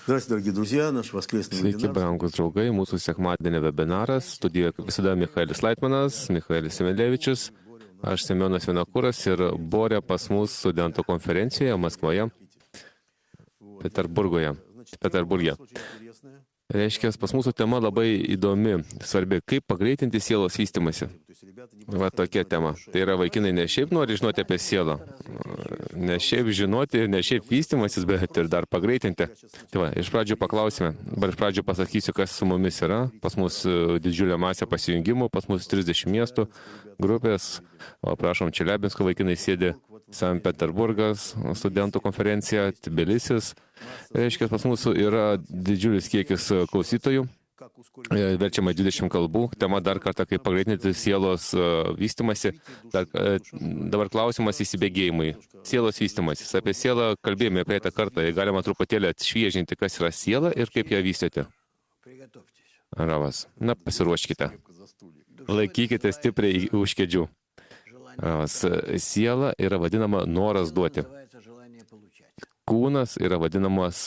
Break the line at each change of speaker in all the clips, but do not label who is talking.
Sveiki, brangus draugai, mūsų sekmadienio webinaras. Studijoje kaip visada Michaelis Laitmanas, Michaelis Semelevičius, aš Semionas Vinokuras ir Borė pas mus studentų konferencijoje Maskvoje, Peterburge. Reiškia, pas mūsų tema labai įdomi, svarbi, kaip pagreitinti sielos vystymąsi. Va tokia tema. Tai yra, vaikinai ne šiaip nori žinoti apie sielą, ne šiaip žinoti, ne šiaip vystymasis, bet ir dar pagreitinti. Tai va, iš pradžių paklausime, dabar iš pradžių pasakysiu, kas su mumis yra. Pas mus didžiulė masė pasijungimų, pas mus 30 miestų grupės, o prašom, Čeliabinsko vaikinai sėdi, Sankt Peterburgas, studentų konferencija, Tbilisis. Reiškia, pas mūsų yra didžiulis kiekis klausytojų, verčiama 20 kalbų. Tema dar kartą, kaip pagreitinti sielos vystymasi. Dabar klausimas įsibėgėjimai. Sielos vystymasis. Apie sielą kalbėjome praeitą kartą. Galima truputėlį atšviežinti, kas yra siela ir kaip ją vystyti. Ravas. Na, pasiruoškite. Laikykite stipriai už kėdžių. Siela yra vadinama noras duoti. Kūnas yra vadinamas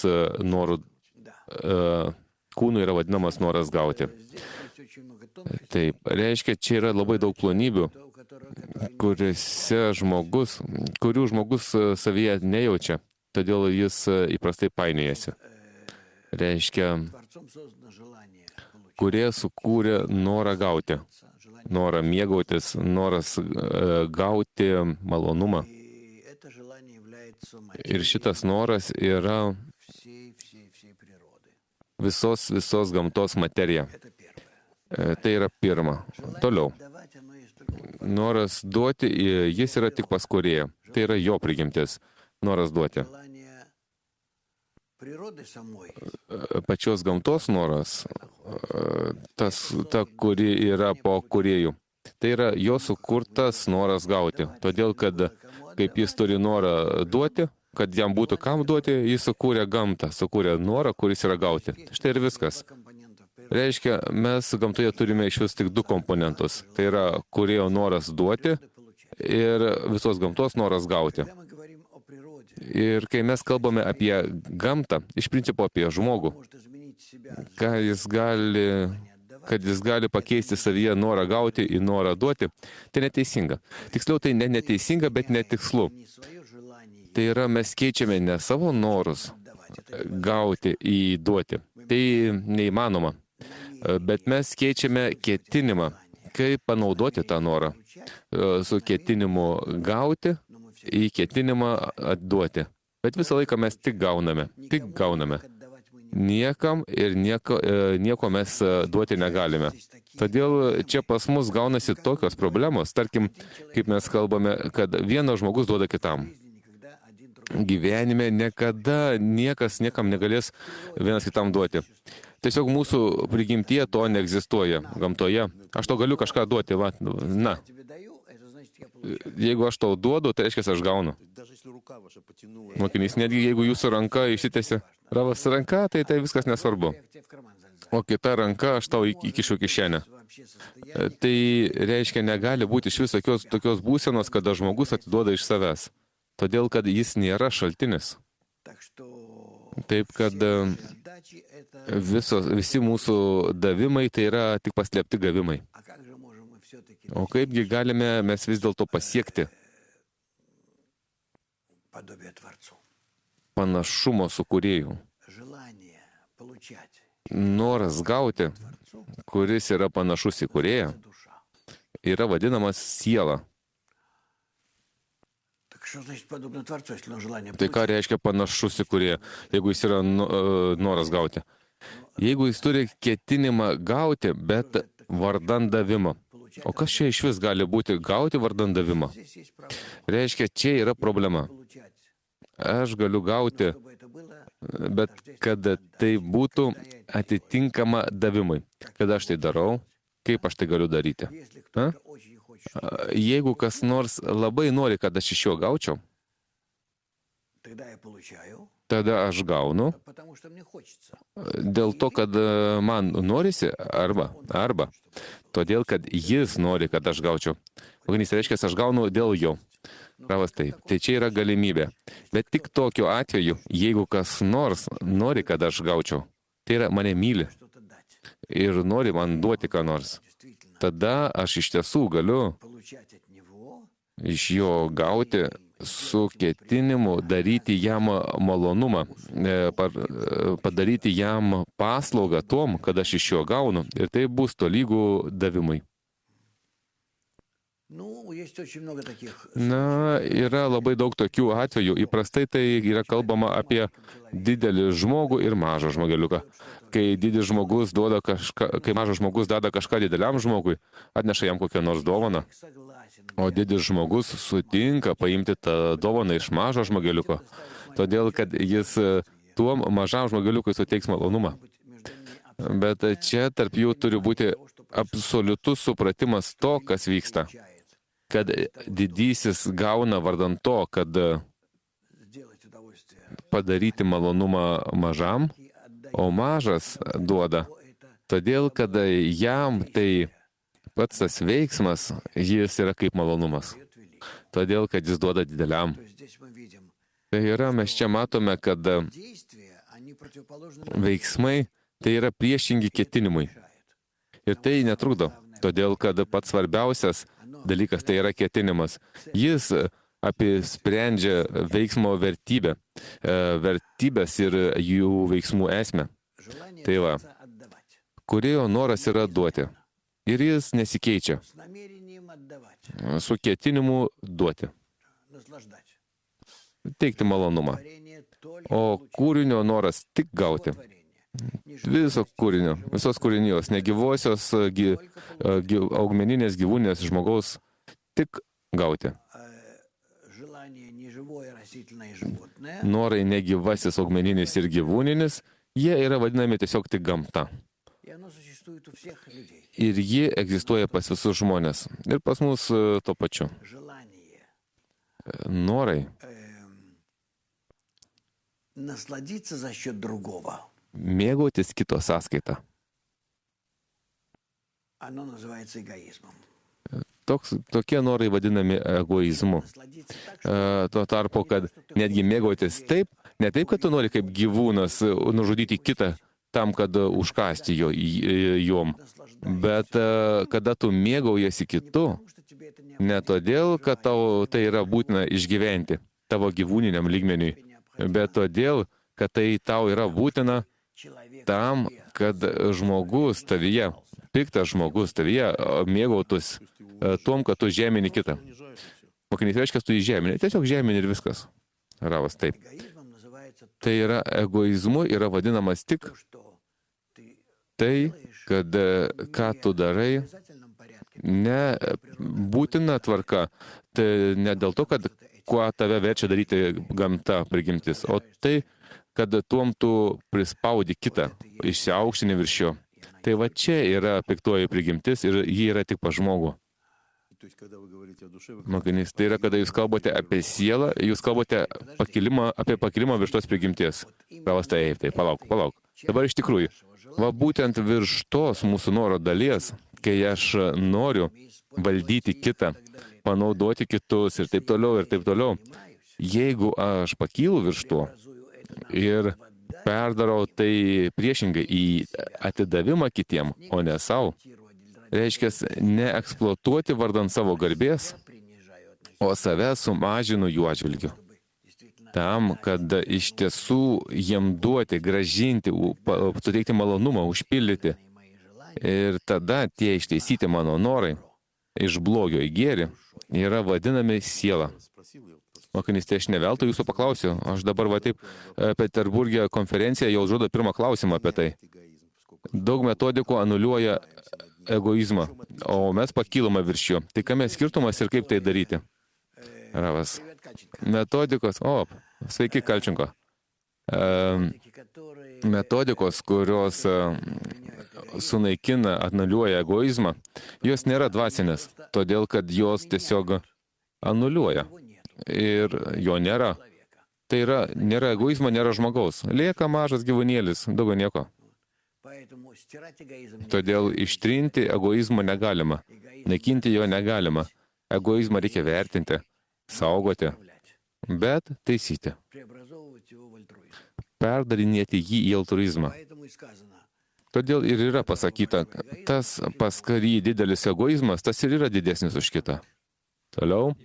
kūnų yra vadinamas noras gauti. Taip, reiškia, čia yra labai daug plonybių, kurių žmogus savyje nejaučia, todėl jis įprastai painiojasi. Reiškia, kurie sukūrė norą gauti. Norą mėgautis, noras gauti malonumą. Ir šitas noras yra visos gamtos materija. Tai yra pirma. Toliau. Noras duoti, jis yra tik pas kūrėją. Tai yra jo prigimtis. Noras duoti. Pačios gamtos noras, ta, kuri yra po kūrėjų, tai yra jo sukurtas noras gauti. Todėl, kad kaip jis turi norą duoti, kad jam būtų kam duoti, jis sukūrė gamtą, sukūrė norą, kuris yra gauti. Štai ir viskas. Reiškia, mes gamtoje turime iš vis tik du komponentus. Tai yra kūrėjo noras duoti ir visos gamtos noras gauti. Ir kai mes kalbame apie gamtą, iš principo apie žmogų, kad jis gali pakeisti savyje norą gauti į norą duoti, tai neteisinga. Tiksliau, tai ne neteisinga, bet netikslu. Tai yra, mes keičiame ne savo norus gauti į duoti. Tai neįmanoma. Bet mes keičiame ketinimą, kaip panaudoti tą norą. Su ketinimu gauti į ketinimą atduoti. Bet visą laiką mes tik gauname. Niekam ir nieko mes duoti negalime. Todėl čia pas mus gaunasi tokios problemos. Tarkim, kaip mes kalbame, kad vienas žmogus duoda kitam. Gyvenime niekada niekas niekam negalės vienas kitam duoti. Tiesiog mūsų prigimtyje to neegzistuoja gamtoje. Aš to galiu kažką duoti, va, na. Jeigu aš tau duodu, tai reiškia, aš gaunu. Mokinys, netgi jeigu jūsų ranka išsitęsia, Ravas ranka, tai viskas nesvarbu. O kita ranka aš tau įkišu kišenę. Tai reiškia, negali būti iš vis tokios būsenos, kada žmogus atiduoda iš savęs. Todėl, kad jis nėra šaltinis. Taip, kad visi mūsų davimai tai yra tik paslėpti gavimai. O kaipgi galime mes vis dėlto pasiekti panašumo su kūrėju? Noras gauti, kuris yra panašus į kūrėją, yra vadinamas siela. Tai ką reiškia panašus į kūrėją, jeigu jis yra noras gauti? Jeigu jis turi ketinimą gauti, bet vardan davimo. O kas čia iš vis gali būti gauti vardan davimo? Reiškia, čia yra problema. Aš galiu gauti, bet kad tai būtų atitinkama davimui. Kada aš tai darau, kaip aš tai galiu daryti? Jeigu kas nors labai nori, kad aš iš jo gaučiau, tada aš gaunu, dėl to, kad man norisi, arba todėl, kad jis nori, kad aš gaučiau. Mokinys reiškia, aš gaunu dėl jo. Ravas taip. Tai čia yra galimybė. Bet tik tokiu atveju, jeigu kas nors nori, kad aš gaučiau, tai yra mane myli ir nori man duoti ką nors, tada aš iš tiesų galiu iš jo gauti su ketinimu daryti jam malonumą, padaryti jam paslaugą tom, kad aš iš jo gaunu ir tai bus tolygų davimui. Na, yra labai daug tokių atvejų. Įprastai tai yra kalbama apie didelį žmogų ir mažą žmogeliuką. Kai didis žmogus duoda kažką, kai mažas žmogus dada kažką dideliam žmogui, atneša jam kokią nors dovaną, o didis žmogus sutinka paimti tą dovaną iš mažo žmogeliuko, todėl kad jis tuom mažam žmogeliukui suteiks malonumą. Bet čia tarp jų turi būti absoliutus supratimas to, kas vyksta. Kad didysis gauna vardan to, kad padaryti malonumą mažam, o mažas duoda. Todėl, kad jam tai pats tas veiksmas, jis yra kaip malonumas. Todėl, kad jis duoda dideliam. Tai yra, mes čia matome, kad veiksmai tai yra priešingi ketinimui. Ir tai netrukdo. Todėl, kad pats svarbiausias dalykas tai yra ketinimas. Jis apsprendžia veiksmo vertybę, vertybės ir jų veiksmų esmę. Tai va, kūrėjo noras yra duoti. Ir jis nesikeičia. Su ketinimu duoti. Teikti malonumą. O kūrinio noras tik gauti. Viso kūrinio, visos kūrinijos, negyvosios, augmeninės, gyvūninės žmogaus, tik gauti. Norai negyvasis, augmeninis ir gyvūninis, jie yra vadinami tiesiog tik gamta. Ir jie egzistuoja pas visus žmonės. Ir pas mus to pačiu. Norai mėgautis kito sąskaitą. Tokie norai vadinami egoizmu. Tuo tarpu, kad netgi mėgautis taip, ne taip, kad tu nori kaip gyvūnas nužudyti kitą tam, kad užkasti jom, bet kada tu mėgaujasi kitu, ne todėl, kad tau tai yra būtina išgyventi tavo gyvūniniam lygmeniui, bet todėl, kad tai tau yra būtina tam, kad žmogus tavyje, piktas žmogus tavyje mėgautus tom, kad tu žemini kitą. Mokinys reiškia, tu įžemini, tiesiog žemini ir viskas. Ravas taip. Tai yra egoizmu, yra vadinamas tik tai, kad ką tu darai, ne būtina tvarka, tai ne dėl to, kad kuo tave verčia daryti gamta prigimtis, o tai, kad tuom tu prispaudi kitą, išsiaukštini virš jo. Tai va čia yra piktoji prigimtis ir ji yra tik pas žmogų. Mokinys, tai yra, kada jūs kalbate apie sielą, jūs kalbate apie pakilimą virš tos prigimties. Ravas taip, palauk. Dabar iš tikrųjų, va būtent virš tos mūsų noro dalies, kai aš noriu valdyti kitą, panaudoti kitus ir taip toliau, jeigu aš pakylu virš to, ir perdarau tai priešingai į atidavimą kitiem, o ne savo. Reiškia, neeksploatuoti vardan savo garbės, o save sumažinu jų atžvilgiu. Tam, kad iš tiesų jiem duoti, gražinti, suteikti malonumą, užpildyti. Ir tada tie išteisyti mano norai iš blogio į gėrį yra vadinami siela. Mokinys, tai aš ne veltui jūsų paklausiu. Aš dabar va taip Peterburge konferenciją jau užduodu pirmą klausimą apie tai. Daug metodikų anuliuoja egoizmą, o mes pakylame virš jo. Tai kame skirtumas ir kaip tai daryti? Ravas. Metodikos, sveiki, Kalčenko. Metodikos, kurios sunaikina, anuliuoja egoizmą, jos nėra dvasinės, todėl kad jos tiesiog anuliuoja. Ir jo nėra. Tai yra, nėra egoizmo, nėra žmogaus. Lieka mažas gyvūnėlis, daugiau nieko. Todėl ištrinti egoizmo negalima. Naikinti jo negalima. Egoizmą reikia vertinti. saugoti, bet taisyti. Perdarinėti jį į altruizmą. Todėl ir yra pasakyta, tas, pas kurį didelis egoizmas, tas ir yra didesnis už kitą. Toliau.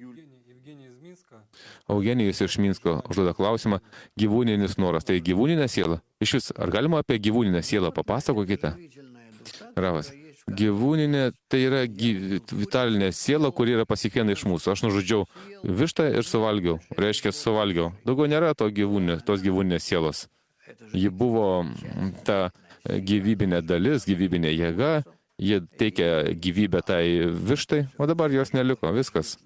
Eugenijus iš Minsko užduoda klausimą, gyvūninis noras. Tai gyvūninė siela? Iš vis, ar galima apie gyvūninę sielą papasakokite? Ravas. Gyvūninė tai yra vitalinė siela, kuri yra pas kiekvieną iš mūsų. Aš nužudžiau vištą ir suvalgiau. Reiškia, suvalgiau. Daugiau nėra tos gyvūninės sielos. Ji buvo ta gyvybinė dalis, gyvybinė jėga. Ji teikia gyvybę tai vištai, o dabar jos neliko. Viskas.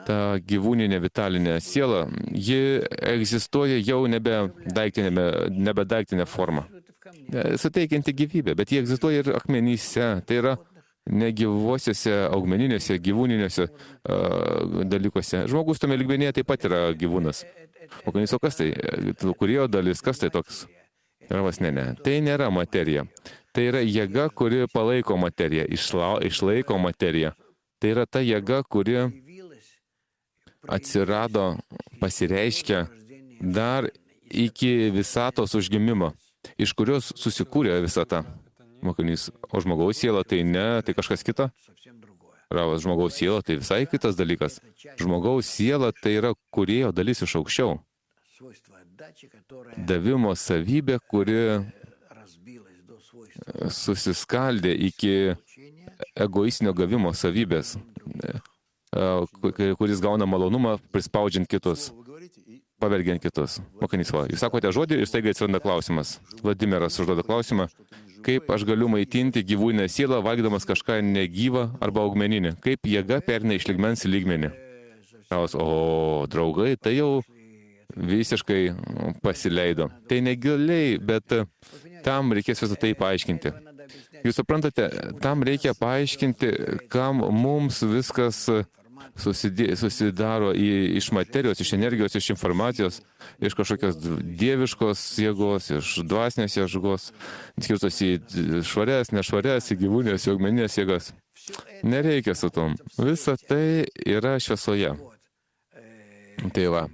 Ta gyvūninė vitalinė siela, ji egzistuoja jau nebe daiktinė forma. Suteikianti gyvybę, bet ji egzistuoja ir akmenyse. Tai yra negyvosiuose, augmeninėse, gyvūninėse dalykuose. Žmogus tame lygmenyje taip pat yra gyvūnas. O kas tai? Kūrėjo dalis, kas tai toks? Ravas, ne. Tai nėra materija. Tai yra jėga, kuri palaiko materiją, išlaiko materiją. Tai yra ta jėga, kuri atsirado, pasireiškia dar iki visatos užgimimo, iš kurios susikūrė visata. Mokinys, o žmogaus siela tai ne, tai kažkas kita? Ravas, žmogaus siela tai visai kitas dalykas. Žmogaus siela tai yra kūrėjo dalis iš aukščiau. Davimo savybė, kuri susiskaldė iki egoistinio gavimo savybės, kuris gauna malonumą prispaudžiant kitus, pavergiant kitus. Mokinys, jūs sakote žodį ir staiga atsiranda klausimas. Vladimiras užduoda klausimą, kaip aš galiu maitinti gyvūninę sielą, valgydamas kažką negyvą arba augmeninį. Kaip jėga perina iš lygmens į lygmenį. O draugai, tai jau visiškai pasileido. Tai negiliai, bet tam reikės visą tai paaiškinti. Jūs suprantate, tam reikia paaiškinti, kam mums viskas susidaro iš materijos, iš energijos, iš informacijos, iš kažkokios dieviškos jėgos, iš dvasinės jėgos, skirtos į švarias, nešvarias, į gyvūnės, į augmeninės jėgas. Nereikia su tom. Visa tai yra šviesoje. Tai va.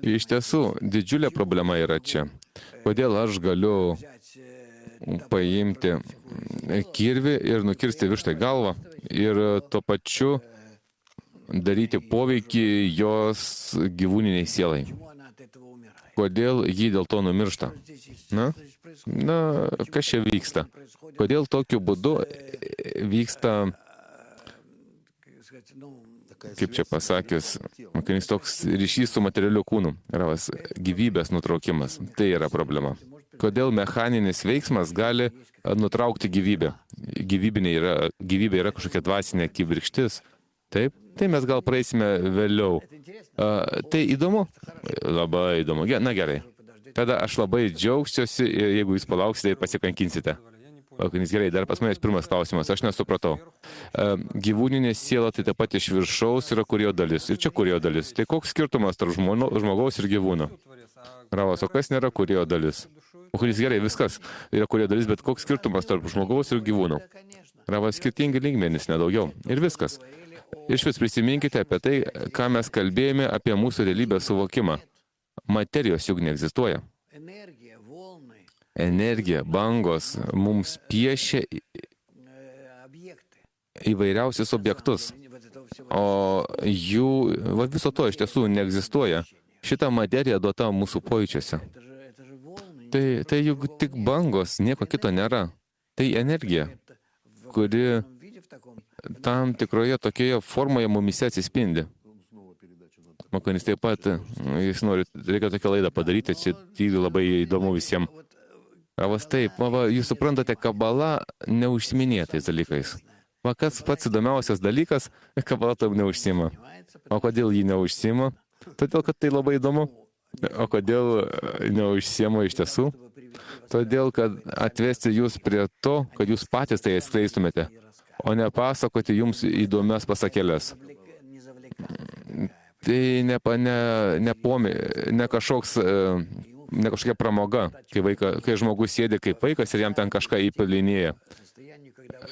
Iš tiesų, didžiulė problema yra čia. Kodėl aš galiu paimti kirvį ir nukirsti vištai galvą ir tuo pačiu daryti poveikį jos gyvūniniai sielai. Kodėl jį dėl to numiršta? Na, kas čia vyksta? Kodėl tokiu būdu vyksta, kaip čia pasakius, toks ryšys su materialiu kūnu, Ravas, gyvybės nutraukimas. Tai yra problema. Kodėl mechaninis veiksmas gali nutraukti gyvybę? Gyvybė yra kažkokia dvasinė kibirkštis. Taip? Tai mes gal praeisime vėliau. Tai įdomu? Labai įdomu. Na gerai. Tada aš labai džiaugsiuosi, jeigu jūs palauksite ir pasikankinsite. Gerai, dar pas manęs pirmas klausimas, aš nesupratau. Gyvūninė siela tai taip pat iš viršaus yra kūrėjo dalis. Ir čia kūrėjo dalis. Tai koks skirtumas tarp žmogaus ir gyvūno? Ravas, o kas nėra kūrėjo dalis? Gerai, viskas yra kūrėjo dalis, bet koks skirtumas tarp žmogaus ir gyvūno? Ravas, skirtingi lygmenys, nedaugiau. Ir viskas. Iš vis prisiminkite apie tai, ką mes kalbėjome apie mūsų realybės suvokimą. Materijos juk neegzistuoja. Energija, bangos mums piešia įvairiausius objektus. O viso to iš tiesų neegzistuoja. Šita materija duota mūsų pojūčiuose. Tai juk tik bangos, nieko kito nėra. Tai energija, kuri tam tikroje tokioje formoje mumise atsispindi. Mokinys taip pat, reikia tokią laidą padaryti, tai labai įdomu visiems. Ravas, taip, jūs suprantate, kabala neužsiminėja tais dalykais. Kas pats įdomiausias dalykas, kabala tam neužsima. O kodėl jį neužsima? Todėl, kad tai labai įdomu. O kodėl neužsima iš tiesų? Todėl, kad atvesti jūs prie to, kad jūs patys tai atskleistumėte, o ne pasakoti jums įdomias pasakėlės. Tai ne kažkokia pramoga, kai žmogus sėdi kaip vaikas ir jam ten kažką įpilinėja.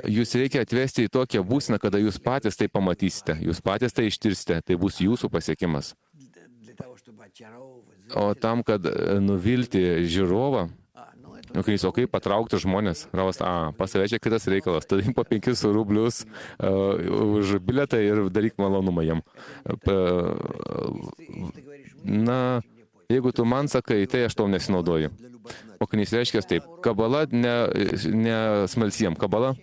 jūs reikia atvesti į tokią būseną, kada jūs patys tai pamatysite, jūs patys tai ištirsite, tai bus jūsų pasiekimas. O tam, kad nuvilti žiūrovą, o kaip patraukti žmonės, Ravas, pas save čia kitas reikalas, tada po 5 rublius už bilietą ir daryk malonumą jam. Na, jeigu tu man sakai, tai aš tau nesinaudoju. Mokinys reiškia taip, kabala ne smalsiem, kabala.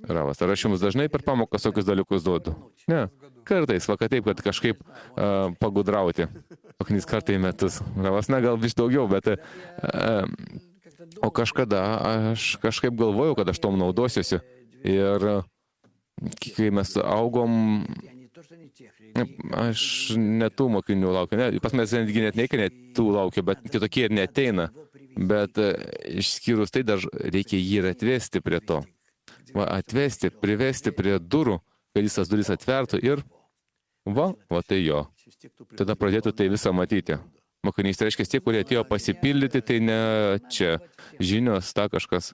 Ravas, ar aš jums dažnai per pamokas tokius dalykus duodu? Ne, kartais, va, kad taip, kad kažkaip pagudrauti. Mokinys kartą į metus. Ravas, na, gal vis daugiau, bet... O kažkada aš kažkaip galvojau, kad aš tom naudosiuosi. Ir kai mes augom, aš netų mokinių laukiu. Ne, pas mes netgi net tų laukiu, bet kitokie ir neteina. Bet išskyrus tai dar reikia jį ir atvesti prie to. Va, atvesti, privesti prie durų, kad jis tas duris atvertų ir va tai jo. Tada pradėtų tai visą matyti. Mokinys, tai reiškia, tie, kurie atėjo pasipildyti, tai ne čia žinios, ta kažkas.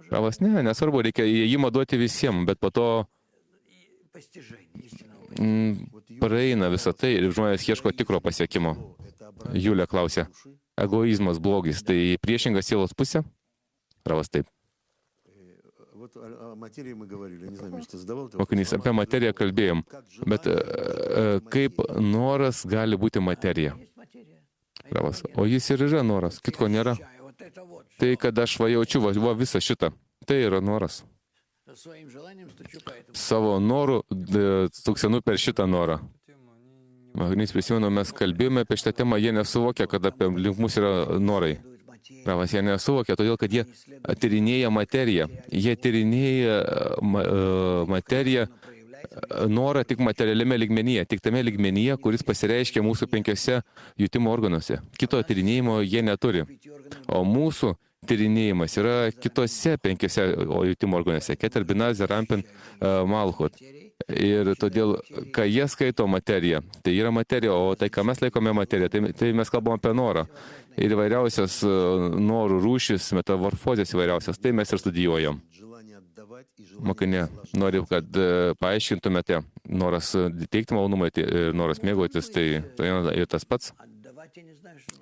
Ravas, ne, nesvarbu, reikia įėjimą duoti visiems, bet po to praeina visą tai ir žmonės ieško tikro pasiekimo. Julė klausė, egoizmas, blogis, tai priešinga sielos pusė? Ravas, taip. Mokinys, apie materiją kalbėjom, bet kaip noras gali būti materija? Ravas, o jis ir yra noras, kitko nėra. Tai, kad aš jaučiu, va visą šitą, tai yra noras. Savo norų stuksenu per šitą norą. Mokinys, prisimenu, mes kalbėjome apie šitą temą, jie nesuvokia, kad apie link mus yra norai. Ravas, jie nesuvokia, todėl, kad jie tyrinėja materiją. Jie tyrinėja materiją, norą tik materialiame lygmenyje, tik tame lygmenyje, kuris pasireiškia mūsų 5 jutimo organuose. Kito tyrinėjimo jie neturi. O mūsų tyrinėjimas yra kitose 5 jutimo organuose. Keter, Binaz, Rampin, Malchut. Ir todėl, kai jie skaito materiją, tai yra materija, o tai, ką mes laikome materiją, tai mes kalbam apie norą. Ir įvairiausias norų rūšis, metamorfozės įvairiausias, tai mes ir studijuojam. Mokinė, noriu, kad paaiškintumėte, noras teikti malonumą ir noras mėgautis, tai ir tas pats.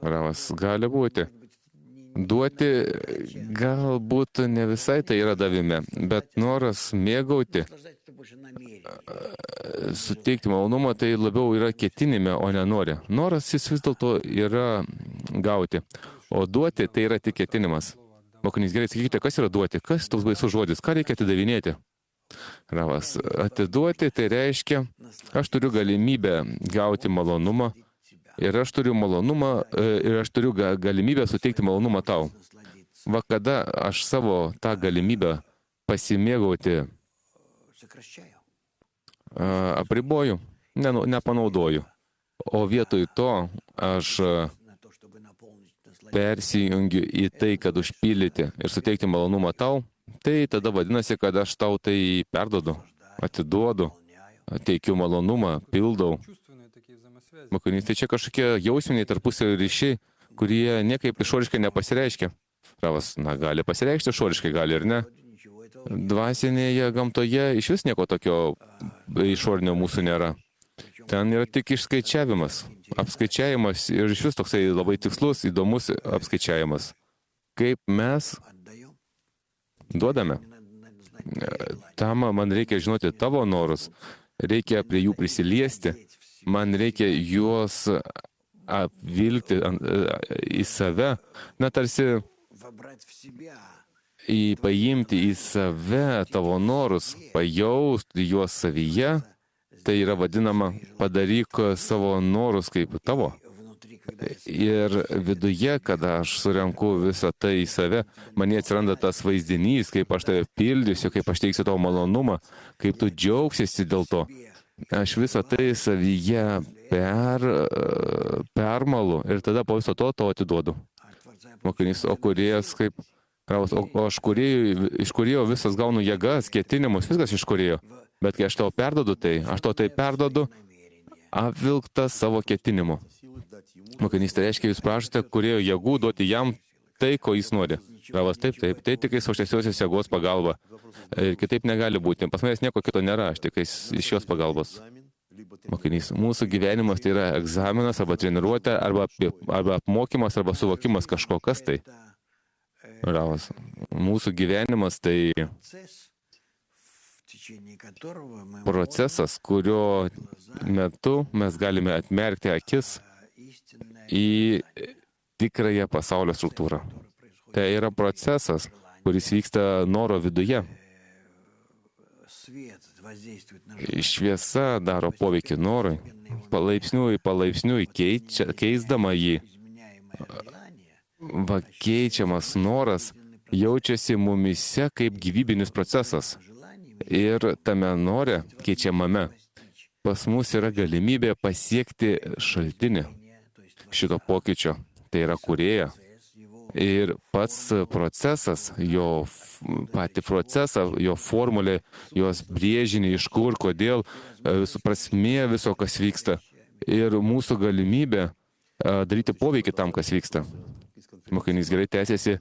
Ravas, gali būti. Duoti galbūt ne visai tai yra davime, bet noras mėgauti, suteikti malonumą, tai labiau yra ketinime, o ne nori. Noras jis vis dėlto yra gauti, o duoti tai yra tik ketinimas. Mokinys, gerai, sakykite, kas yra duoti? Kas toks baisus žodis? Ką reikia atidavinėti? Ravas, atiduoti tai reiškia, aš turiu galimybę gauti malonumą ir aš turiu malonumą ir aš turiu galimybę suteikti malonumą tau. Va kada aš savo tą galimybę pasimėgauti apriboju, nepanaudoju, o vietoj to aš persijungiu į tai, kad užpildyti ir suteikti malonumą tau, tai tada vadinasi, kad aš tau tai perdodu, atiduodu, teikiu malonumą, pildau. Mokinys, tai čia kažkokie jausminiai tarpusavio ryšiai, kurie niekaip išoriškai nepasireiškia. Ravas, na, gali pasireikšti išoriškai, gali ir ne. Dvasinėje gamtoje iš vis nieko tokio išorinio mūsų nėra. Ten yra tik išskaičiavimas, apskaičiavimas ir iš vis toksai labai tikslus, įdomus apskaičiavimas. Kaip mes duodame. Tam man reikia žinoti tavo norus, reikia prie jų prisiliesti, man reikia juos apvilkti į save, na tarsi paimti į save tavo norus, pajausti juos savyje. Tai yra vadinama, padaryk savo norus kaip tavo. Ir viduje, kada aš surenku visą tai į save, man atsiranda tas vaizdinys, kaip aš tave pildysiu, kaip aš teiksiu tavo malonumą, kaip tu džiaugsiesi dėl to. Aš visą tai savyje permalu ir tada po viso to atiduodu. Mokinys, o kūrėjas kaip... O iš kūrėjo visas gaunu jėgas, ketinimus, viskas iš kūrėjo. Bet kai aš tau perdodu tai, aš tau tai perdodu apvilktą savo ketinimu. Mokinys, tai reiškia, jūs prašote kūrėjo jėgų duoti jam tai, ko jis nori. Ravas, taip, tai tik aukštesniosios jėgos pagalba. Ir kitaip negali būti. Pas manęs nieko kito nėra, aš tik iš jos pagalbos. Mokinys, mūsų gyvenimas tai yra egzaminas, arba treniruotė, arba apmokymas, arba suvokimas kažko, kas tai. Ravas, mūsų gyvenimas tai procesas, kurio metu mes galime atmerkti akis į tikrąją pasaulio struktūrą. Tai yra procesas, kuris vyksta noro viduje. Šviesa daro poveikį norui, palaipsniui keisdama jį. Keičiamas noras jaučiasi mumise kaip gyvybinis procesas. Ir tame nore, keičiamame, pas mus yra galimybė pasiekti šaltinį šito pokyčio. Tai yra kūrėja. Ir pats procesas, patį procesą, jo formulė, jos brėžinį, iš kur, kodėl, prasmė viso, kas vyksta. Ir mūsų galimybė daryti poveikį tam, kas vyksta. Mokinys, gerai, tęsiasi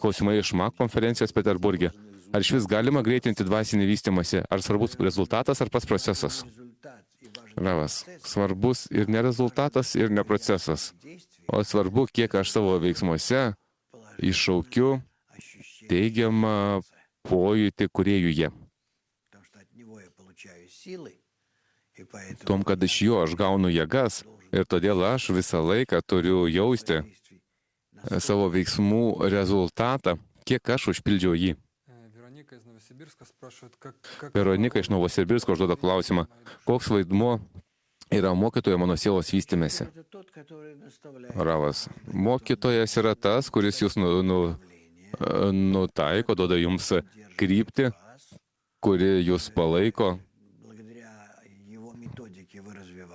klausimai iš MAK konferencijos Peterburge. Ar iš vis galima greitinti dvasinį vystymąsi? Ar svarbus rezultatas, ar pats procesas? Ravas, svarbus ir ne rezultatas, ir ne procesas. O svarbu, kiek aš savo veiksmuose iššaukiu teigiamą pojūtį kūrėjuje. Tom, kad iš jo aš gaunu jėgas ir todėl aš visą laiką turiu jausti savo veiksmų rezultatą, kiek aš užpildžiau jį. Veronika iš Novosibirsko užduoda klausimą, koks vaidmuo yra mokytojo mano sielos vystymėsi. Ravas, mokytojas yra tas, kuris jūs nutaiko, duoda jums kryptį, kuri jūs palaiko.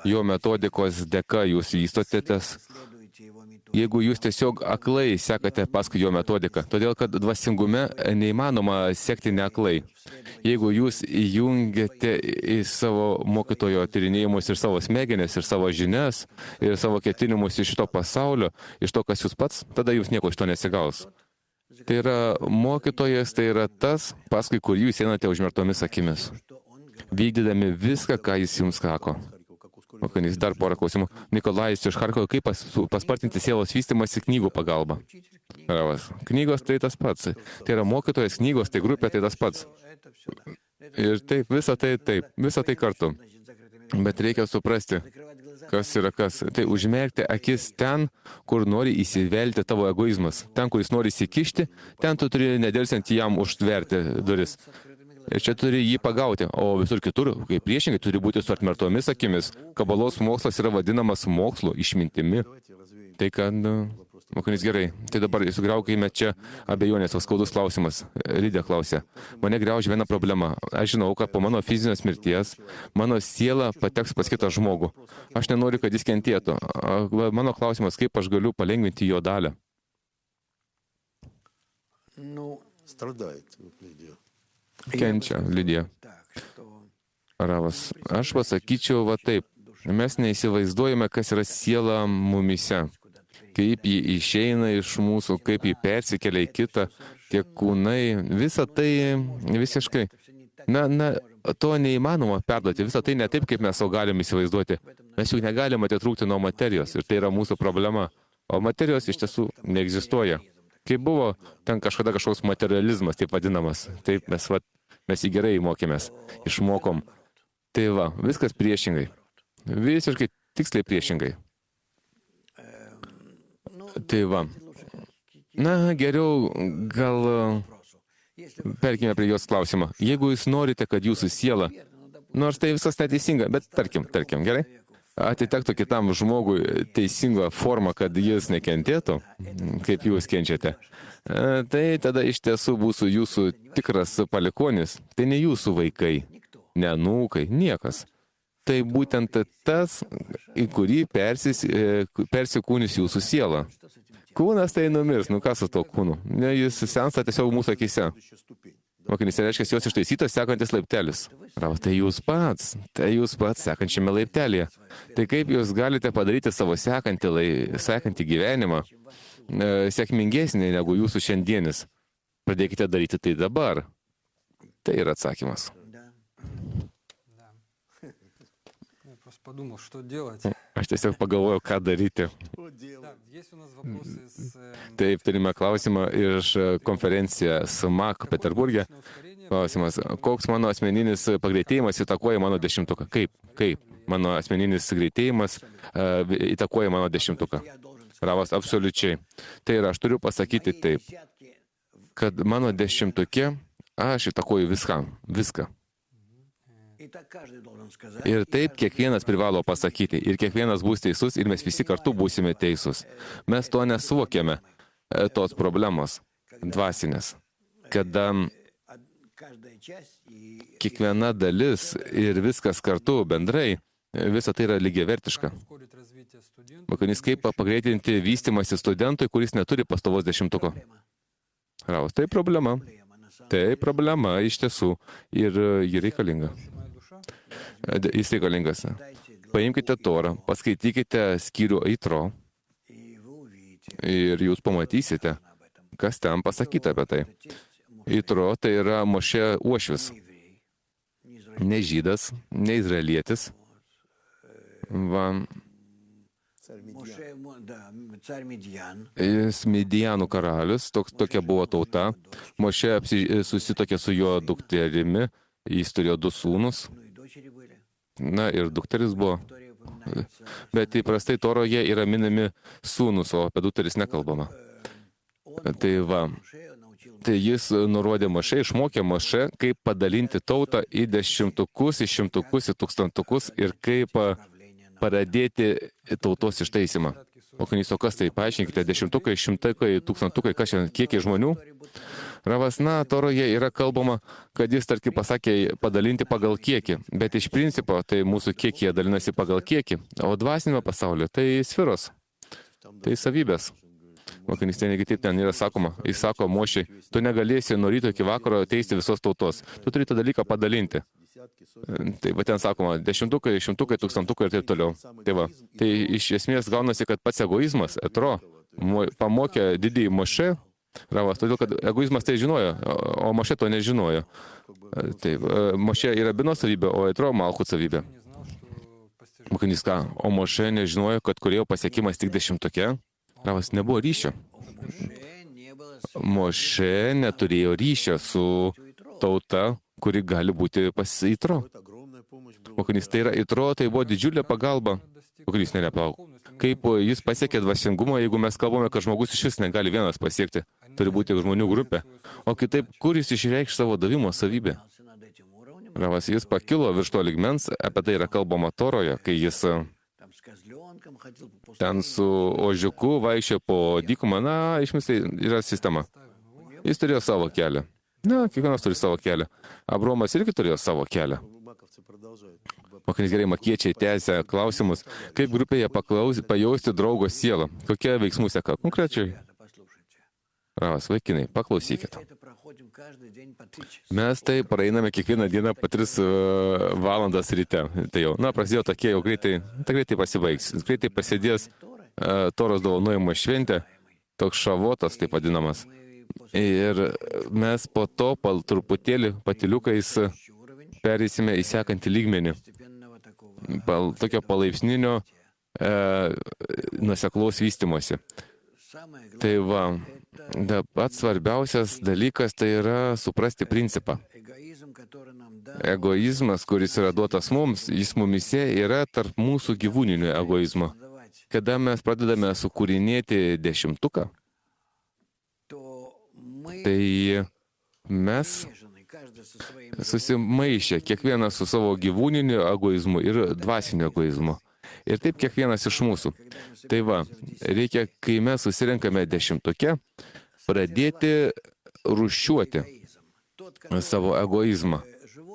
Jo metodikos dėka jūs vystotės. Jeigu jūs tiesiog aklai sekate paskui jo metodiką, todėl kad dvasingume neįmanoma sekti neaklai. Jeigu jūs įjungiate į savo mokytojo tyrinėjimus ir savo smegenis, ir savo žinias, ir savo ketinimus iš šito pasaulio, iš to, kas jūs pats, tada jūs nieko iš to nesigaus. Tai yra mokytojas, tai yra tas, paskui kur jūs einate užmerktomis akimis, vykdydami viską, ką jis jums sako. Mokinys, dar porą klausimų. Nikolajus iš Charkovo, kaip paspartinti sielos vystymąsi knygų pagalba? Ravas, knygos tai tas pats. Tai yra mokytojas, knygos, tai grupė, tai tas pats. Ir taip, visa tai kartu. Bet reikia suprasti, kas yra kas. Tai užmerkti akis ten, kur nori įsivelti tavo egoizmas. Ten, kur jis nori įsikišti, ten tu turi nedelsiant jam užtverti duris. Ir čia turi jį pagauti, o visur kitur, kaip priešingai, turi būti su atmertomis akimis. Kabalos mokslas yra vadinamas mokslo išmintimi. Tai kad, mokinys, gerai, tai dabar sugriaukime čia abejonės, o skaudus klausimas. Lydė klausė, mane griaužia viena problema. Aš žinau, kad po mano fizinės mirties mano siela pateks pas kitą žmogų. Aš nenoriu, kad jis kentėtų. Mano klausimas, kaip aš galiu palengvinti jo dalią? Kenčia, Lidija. Ravas, aš pasakyčiau va taip. Mes neįsivaizduojame, kas yra siela mumise. Kaip ji išeina iš mūsų, kaip ji persikelia į kitą, tie kūnai, visa tai visiškai. To neįmanoma perduoti. Visa tai ne taip, kaip mes savo galim įsivaizduoti. Mes juk negalime atitrūkti nuo materijos ir tai yra mūsų problema. O materijos iš tiesų neegzistuoja. Kaip buvo ten kažkada kažkoks materializmas, taip vadinamas. Taip mes jį gerai mokėmės, išmokom. Tai va, viskas priešingai. Visiškai tiksliai priešingai. Tai va. Geriau gal perkime prie jos klausimą. Jeigu jūs norite, kad jūsų siela, nors tai viskas neteisinga, bet tarkim, gerai? Atitektų kitam žmogui teisingą formą, kad jis nekentėtų, kaip jūs kenčiate, tai tada iš tiesų būsų jūsų tikras palikonis. Tai ne jūsų vaikai, ne anūkai, niekas. Tai būtent tas, į kurį persikūnys jūsų siela. Kūnas tai numirs, ką su to kūnu? Jis sensta tiesiog mūsų akise. Mokinys, reiškia, jos ištaisytas sekantis laiptelis. Ravas, tai jūs pats sekančiame laiptelėje. Tai kaip jūs galite padaryti savo sekantį gyvenimą, sėkmingesnė negu jūsų šiandienis. Pradėkite daryti tai dabar. Tai yra atsakymas. Aš tiesiog pagalvojau, ką daryti. Taip, turime klausimą iš konferencijos MAK Peterburge. Klausimas, koks mano asmeninis pagreitėjimas įtakoja mano 10-tuką? Kaip mano asmeninis greitėjimas įtakoja mano 10-tuką? Ravas, absoliučiai. Tai yra, aš turiu pasakyti taip, kad mano 10-tukė aš įtakoju viską. Ir taip kiekvienas privalo pasakyti, ir kiekvienas bus teisus, ir mes visi kartu būsime teisūs. Mes to nesuvokiame, tos problemos dvasinės, kada kiekviena dalis ir viskas kartu bendrai, visa tai yra lygiavertiška. Mokinys, kaip pagreitinti vystymąsi studentui, kuris neturi pastovos 10-tuko? Ravas, tai problema. Tai problema iš tiesų ir ji reikalinga. Jis reikalingas. Paimkite Torą, paskaitykite skyrių Yitro ir jūs pamatysite, kas ten pasakyta apie tai. Yitro tai yra Mošė uošvis. Ne žydas, ne izraelietis. Jis Midianų karalius, tokia buvo tauta. Mošė susitokė su jo dukterimi, jis turėjo 2 sūnus. Na ir dukteris buvo. Bet įprastai Toroje yra minimi sūnus, o apie dukteris nekalbama. Tai va. Tai jis nurodė Mošė, išmokė Mošė, kaip padalinti tautą į 10-tukus, į 100-tukus, į 1000-tukus ir kaip pradėti tautos ištaisimą. Mokinys, o kas tai? Paaiškinkite, 10-tukai, 100-tukai, 1000-tukai, kas šiandien, kiekiai žmonių? Ravas, na, Toroje yra kalbama, kad jis, tarkim, pasakė padalinti pagal kiekį, bet iš principo tai mūsų kiekyje dalinasi pagal kiekį, o dvasinėme pasaulyje tai sferos, tai savybės. Mokinys, ten negi taip ten yra sakoma, jis sako Mošei, tu negalėsi nuo ryto iki vakaro teisti visos tautos, tu turi tą dalyką padalinti. Tai va ten sakoma, 10-tukai, 100-tukai, 1000-tukai ir taip toliau. Tai va, tai iš esmės gaunasi, kad pats egoizmas, Etro, pamokė didįjį Mošė, Ravas, todėl, kad egoizmas tai žinojo, o Mošė to nežinojo. Taip, Mošė yra Bino savybė, o Etro Malchut savybė. Mokinys ką, o Mošė nežinojo, kad kurėjo pasiekimas tik 10-tuke? Ravas, nebuvo ryšio. Mošė neturėjo ryšio su tauta, kuri gali būti pas Yitro. Mokinys, tai yra Yitro, tai buvo didžiulė pagalba. Mokinys, neplauk. Kaip jis pasiekė dvasingumą, jeigu mes kalbame, kad žmogus iš vis negali vienas pasiekti. Turi būti žmonių grupė. O kitaip, kur jis išreikš savo davimo savybę? Ravas, jis pakilo virš to lygmens, apie tai yra kalbama Toroje, kai jis ten su ožiuku vaikščiojo po dykumą, na, išmistai yra sistema. Jis turėjo savo kelią. Na, kiekvienas turi savo kelią. Abromas irgi turėjo savo kelią. Mokinys, gerai, makiečiai tęsia klausimus, kaip grupėje pajausti draugo sielą. Kokie veiksmų seka konkrečiai? Ravas, vaikinai, paklausykite. Mes tai praeiname kiekvieną dieną po 3 valandas ryte. Tai jau, na, prasidėjo tokie, jau greitai pasibaigs. Greitai prasidės Toros dovanojimo šventė, toks šavotas, taip vadinamas. Ir mes po to truputėlį patiliukais perėsime į sekantį lygmenį. Tokio palaipsninio nuoseklaus vystymosi. Tai va, pats svarbiausias dalykas tai yra suprasti principą. Egoizmas, kuris yra duotas mums, jis mumise yra tarp mūsų gyvūninio egoizmo. Kada mes pradedame sukūrinėti 10-tuką, tai mes susimaišę, kiekvienas su savo gyvūniniu egoizmu ir dvasiniu egoizmu. Ir taip kiekvienas iš mūsų. Tai va, reikia, kai mes susirenkame 10-tuke, pradėti rūšiuoti savo egoizmą.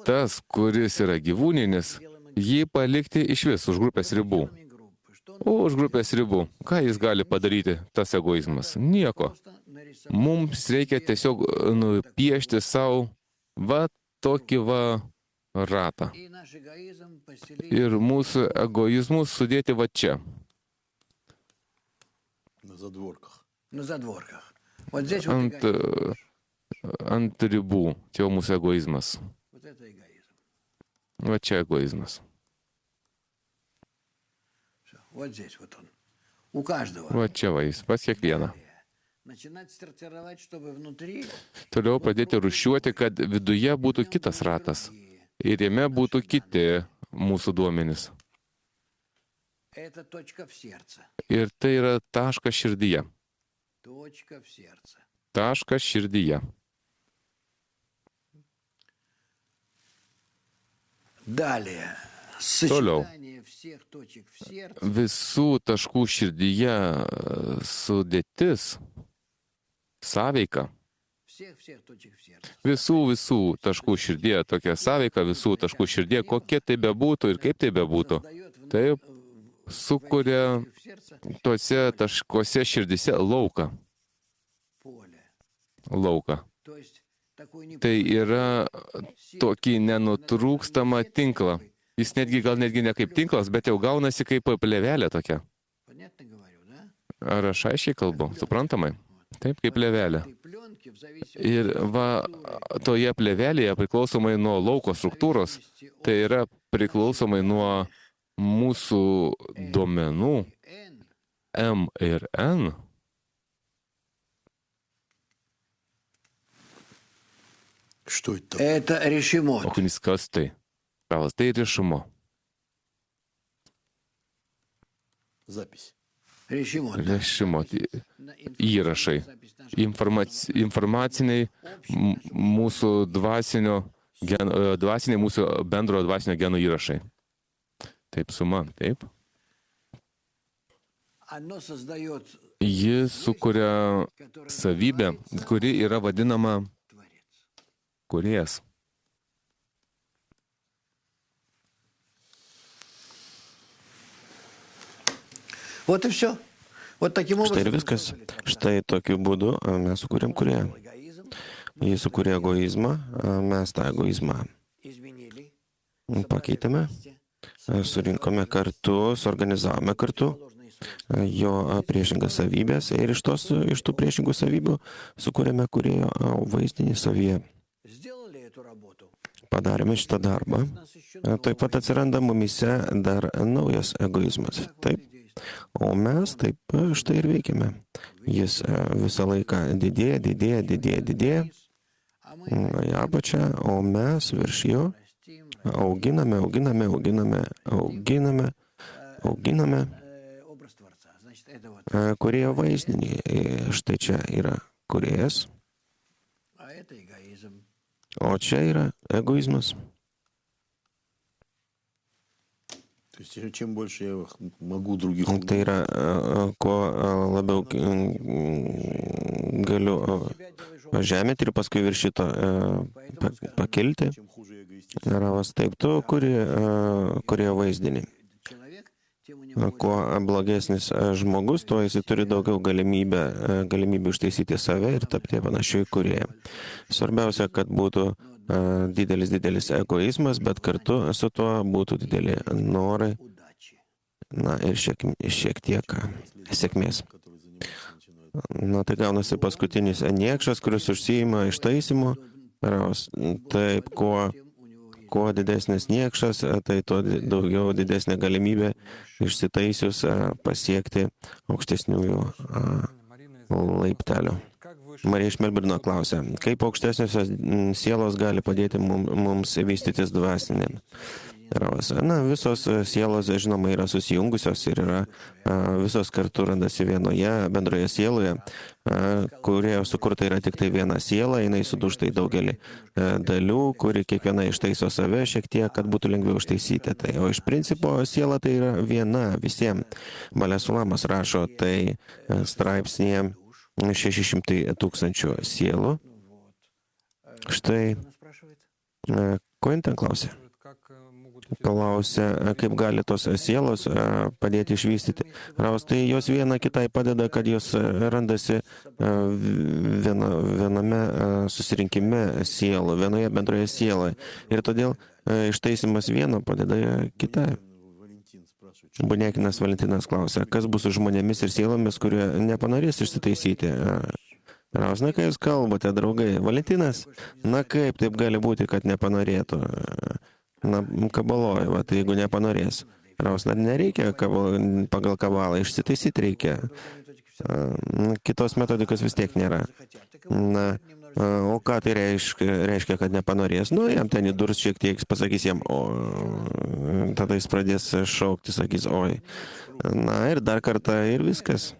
Tas, kuris yra gyvūninis, jį palikti iš vis už grupės ribų. Už grupės ribų. Ką jis gali padaryti, tas egoizmas? Nieko. Mums reikia tiesiog nupiešti savo va tokį va ratą. Ir mūsų egoizmus sudėti va čia. ant ribų. Čia jau mūsų egoizmas. Va čia egoizmas. Va čia va jis, pas kiekvieną. Toliau pradėti rūšiuoti, kad viduje būtų kitas ratas. Ir jame būtų kiti mūsų duomenys. Ir tai yra taškas širdyje. Taškas širdyje. Toliau. Visų taškų širdyje sudėtis, sąveika. Visų taškų širdyje tokia sąveika, visų taškų širdyje, kokie tai bebūtų ir kaip tai bebūtų. Taip sukuria tose taškuose širdyse lauką. Lauką. Tai yra tokį nenutrūkstamą tinklą. Jis gal netgi ne kaip tinklas, bet jau gaunasi kaip plėvelė tokia. Ar aš aiškiai kalbu? Suprantamai? Taip, kaip plėvelė. Ir va, toje plėvelėje priklausomai nuo lauko struktūros, tai yra priklausomai nuo mūsų duomenų M ir N, Охnis, kas tai? Pravas, tai решимо. Решимо. Įrašai. Informaciniai mūsų dvasiniai mūsų bendro dvasinio geno įrašai. Taip, suma, taip. Ji sukuria savybę, kuri yra vadinama kūrėjas.
Štai ir viskas. Štai tokiu būdu mes sukūrėm kūrėją. Jis sukūrė egoizmą, mes tą egoizmą pakeitėme, surinkome kartu, suorganizavome kartu jo priešingas savybės ir iš tų priešingų savybių sukūrėme kūrėjo vaizdinį savyje. Padarėme šitą darbą. Taip pat atsiranda mumyse dar naujas egoizmas. Taip. O mes taip štai ir veikiame. Jis visą laiką didėja į apačią, o mes virš jo auginame kūrėjo vaizdinį. Štai čia yra kūrėjas, o čia yra egoizmas. Tai yra, kuo labiau galiu pažeminti ir paskui virš šito pakilti. Ravas, taip, tu kūrėjo vaizdinį. Kuo blogesnis žmogus, tuo jis turi daugiau galimybių ištaisyti save ir tapti panašiu į kūrėją. Svarbiausia, kad būtų didelis egoizmas, bet kartu su tuo būtų dideli norai, na ir šiek tiek sėkmės. Na tai gaunasi paskutinis niekšas, kuris užsiima ištaisimu. Taip, kuo didesnis niekšas, tai tuo daugiau didesnė galimybė išsitaisius pasiekti aukštesniųjų laiptelių. Marija iš Melburno klausia, kaip aukštesniosios sielos gali padėti mums vystytis dvasinėm? Na, visos sielos, žinoma, yra susijungusios ir yra visos kartu randasi vienoje bendroje sieloje, kurioje sukurta yra tik tai viena siela, jinai sudūžta į daugelį dalių, kuri kiekviena ištaiso save šiek tiek, kad būtų lengviau ištaisyti. Tai, o iš principo siela tai yra viena visiems. Balesulamas rašo tai straipsnėje 600 000 sielų. Štai, ko jin ten klausė? Klausia, kaip gali tos sielos padėti išvystyti. Raus, tai jos viena kitai padeda, kad jos randasi viename susirinkime sielų, vienoje bendroje sieloje. Ir todėl ištaisimas vieno padeda kitai. Bunekinas Valentinas klausia, kas bus su žmonėmis ir sielomis, kurie nepanorės išsitaisyti? Raus, na, kai jūs kalbate, draugai. Valentinas, na kaip taip gali būti, kad nepanorėtų? Na, kabaloja, va, tai jeigu nepanorės. Raus, na, nereikia pagal kabalą, išsitaisyti reikia. Kitos metodikos vis tiek nėra. Na, o ką tai reiškia, kad nepanorės? Nu, jam ten įdurs šiek tiek, pasakys jam, o tada jis pradės šaukti, sakys, oi. Na, ir dar kartą ir viskas.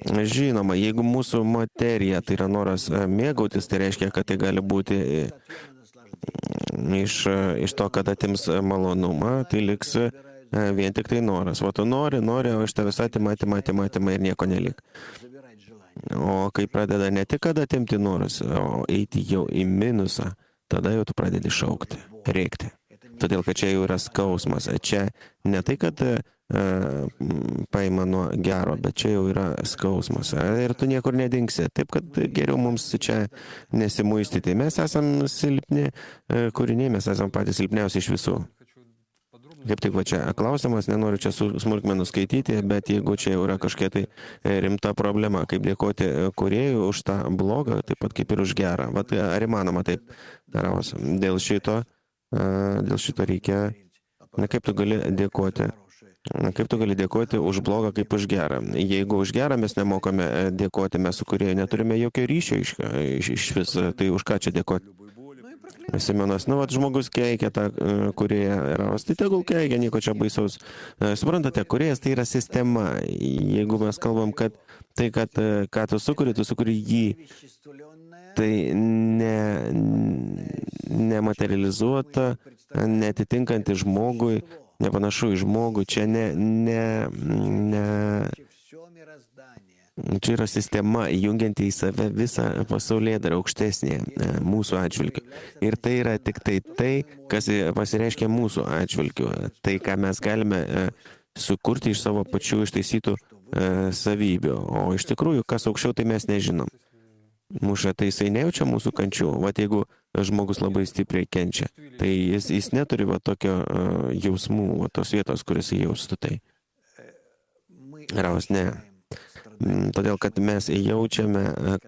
Žinoma, jeigu mūsų materija, tai yra noras mėgautis, tai reiškia, kad tai gali būti iš to, kad atims malonumą, tai liks vien tik tai noras. O tu nori, o iš tavęs atima ir nieko nelik. O kai pradeda ne tik kad atimti norus, o eiti jau į minusą, tada jau tu pradedi šaukti, rėkti. Todėl, kad čia jau yra skausmas. Čia ne tai, kad paima nuo gero, bet čia jau yra skausmas. Ir tu niekur nedingsi. Taip, kad geriau mums čia nesimuistyti. Mes esam silpni kūriniai, mes esam patys silpniausi iš visų. Kaip tik va čia klausimas, nenoriu čia smulkmenų skaityti, bet jeigu čia jau yra kažkokia tai rimta problema, kaip dėkoti kūrėjui už tą blogą, taip pat kaip ir už gerą. Vat ar įmanoma taip daravos? Dėl šito reikia, na kaip tu gali dėkoti? Kaip tu gali dėkoti už blogą kaip už gerą? Jeigu už gerą mes nemokame dėkoti, mes su kūrėju neturime jokio ryšio iš vis, tai už ką čia dėkoti? Simonas, nu, vat žmogus keikia tą kūrėją, tai tegul keikia, nieko čia baisaus. Suprantate, kūrėjas tai yra sistema. Jeigu mes kalbam, kad tai, kad ką tu sukuri jį, tai nematerializuota, neatitinkanti žmogui, nepanašu į žmogų, čia čia yra sistema, jungianti į save visą pasaulėdarą aukštesnė mūsų atžvilgiu. Ir tai yra tik tai, kas pasireiškia mūsų atžvilgiu. Tai, ką mes galime sukurti iš savo pačių ištaisytų savybių. O iš tikrųjų, kas aukščiau, tai mes nežinom. Muša, tai jisai nejaučia mūsų kančių. Vat jeigu žmogus labai stipriai kenčia, tai jis neturi va tokio jausmų, va tos vietos, kuris jaustų tai. Raus, ne. Todėl, kad mes jaučiame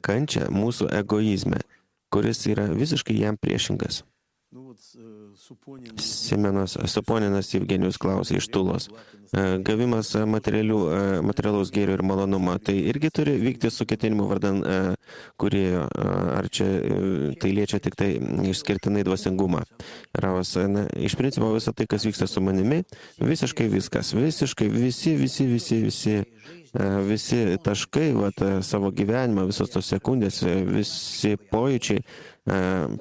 kančią mūsų egoizme, kuris yra visiškai jam priešingas. Suponinas Evgenijus klausė iš Tulos. Gavimas materialaus gėrio ir malonumo, tai irgi turi vykti su ketinimu vardan kūrėjo, ar čia tai liečia tik tai išskirtinai dvasingumą. Ravas, iš principo visą tai, kas vyksta su manimi, visiškai viskas, visiškai visi taškai, vat, savo gyvenimą, visos tos sekundės, visi pojūčiai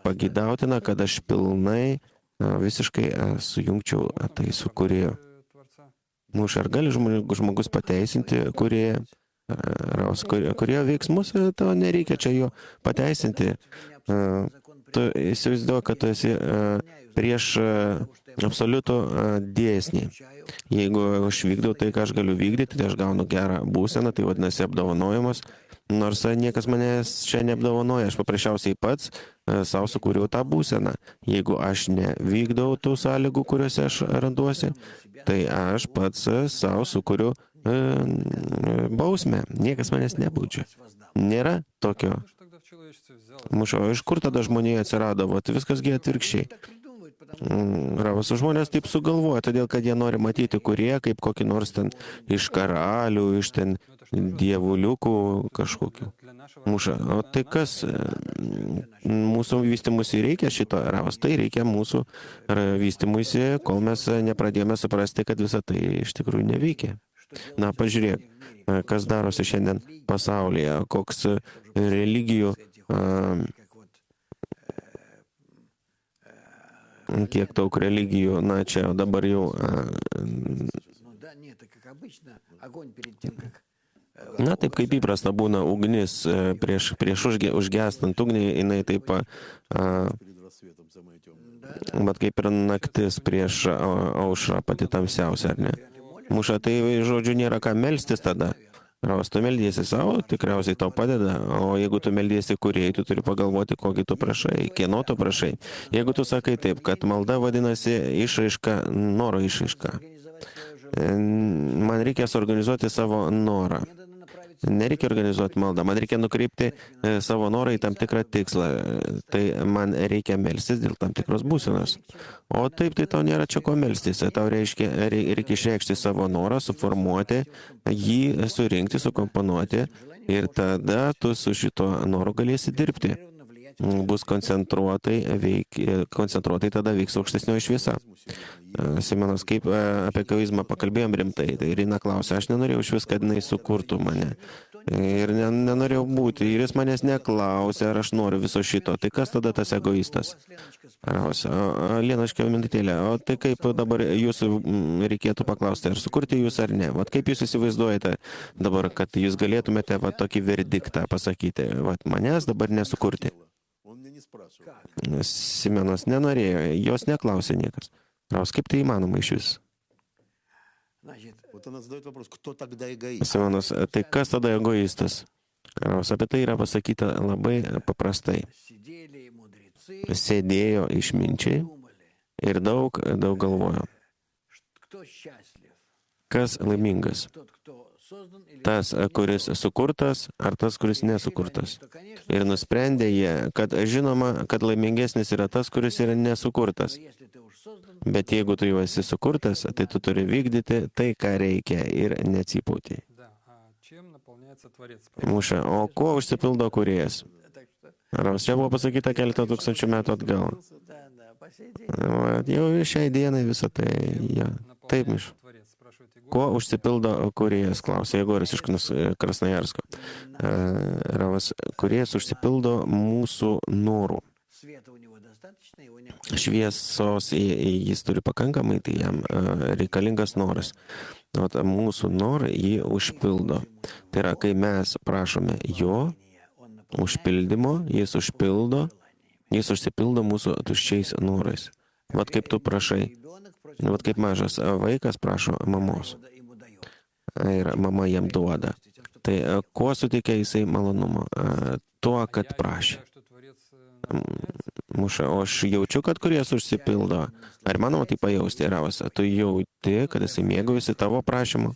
pagidautina, kad aš pilnai visiškai sujungčiau tai su kūrėju. Ar gali žmogus pateisinti kūrėją, kūrėjo veiksmus, to nereikia čia jo pateisinti. Tu įsivaizduoji, kad tu esi prieš absoliutų dėsnį. Jeigu aš vykdau tai, ką aš galiu vykdyti, tai aš gaunu gerą būseną, tai vadinasi apdovanojimas. Nors niekas manęs čia neapdovanoja, aš paprasčiausiai pats savo sukūriau tą būseną. Jeigu aš nevykdau tų sąlygų, kuriuose aš randuosi, tai aš pats savo sukūriu bausmę. Niekas manęs nebaudžia. Nėra tokio. Mušo, iš kur tada žmonėje atsirado? Vat viskasgi atvirkščiai. Ravas, žmonės taip sugalvoja, todėl, kad jie nori matyti kurie, kaip kokį nors ten iš karalių, iš ten dievuliukų kažkokių. Muša, o tai kas mūsų vystimusi reikia šito, Ravas? Tai reikia mūsų vystimusi, kol mes nepradėjome suprasti, kad visa tai iš tikrųjų neveikia. Na, pažiūrėk, kas darosi šiandien pasaulyje, koks religijų, kiek daug religijų, na, čia dabar jau na, taip kaip įprasta būna ugnis prieš užgestant ugnį, jinai taip bet kaip ir naktis prieš aušrą pati tamsiausia, ar ne? Muša, tai žodžiu nėra ką melstis tada. Raus, tu meldiesi savo, tikriausiai tau padeda, o jeigu tu meldiesi kūrėjai, tu turi pagalvoti, kokį tu prašai, kieno tu prašai. Jeigu tu sakai taip, kad malda vadinasi išraiška, noro išraiška, man reikia suorganizuoti savo norą. Nereikia organizuoti maldą, man reikia nukreipti savo norą į tam tikrą tikslą. Tai man reikia melstis dėl tam tikros būsenos. O taip, tai tau nėra čia ko melstis. Tau reikia išreikšti savo norą, suformuoti, jį surinkti, sukomponuoti ir tada tu su šito noru galėsi dirbti. Bus koncentruotai tada veiks aukštesnioji šviesa. Simonas, kaip apie egoizmą pakalbėjom rimtai, tai Irina klausia, aš nenorėjau iš vis, kad jinai sukurtų mane. Ir nenorėjau būti, ir jis manęs neklausė, ar aš noriu viso šito. Tai kas tada tas egoistas? Lienaškio minutėlė, o tai kaip dabar jūsų reikėtų paklausti, ar sukurti jūs ar ne? Vat kaip jūs įsivaizduojate dabar, kad jūs galėtumėte va tokį verdiktą pasakyti, vat manęs dabar nesukurti? Simonas nenorėjo, jos neklausė niekas. Raus, kaip tai įmanoma iš vis? Simonas, tai kas tada egoistas? Raus, apie tai yra pasakyta labai paprastai. Sėdėjo išminčiai ir daug galvojo. Kas laimingas? Tas, kuris sukurtas, ar tas, kuris nesukurtas. Ir nusprendė jie, kad žinoma, kad laimingesnis yra tas, kuris yra nesukurtas. Bet jeigu tu jau esi sukurtas, tai tu turi vykdyti tai, ką reikia ir neatsipūti. Muša, o kuo užsipildo kūrėjas? Raus, čia buvo pasakyta keletą tūkstančių metų atgal. Jau šiai dienai visą tai, ja. Taip, Miša. Kuo užsipildo kūrėjas, klausė Jegoris iš Krasnojarsko. Ravas, kūrėjas užsipildo mūsų norų. Šviesos jis turi pakankamai, tai jam reikalingas noras. O mūsų norą jį užpildo. Tai yra, kai mes prašome jo užpildymo, jis užsipildo mūsų tuščiais norais. Vat kaip tu prašai. Vat kaip mažas vaikas prašo mamos. Ir mama jam duoda. Tai kuo suteikia jisai malonumo? Tuo, kad prašė. Muša, o aš jaučiu, kad kūrėjas užsipildo. Ar manoma tai pajausti? Ravas, tu jauti, kad jisai mėgaujasi tavo prašymu?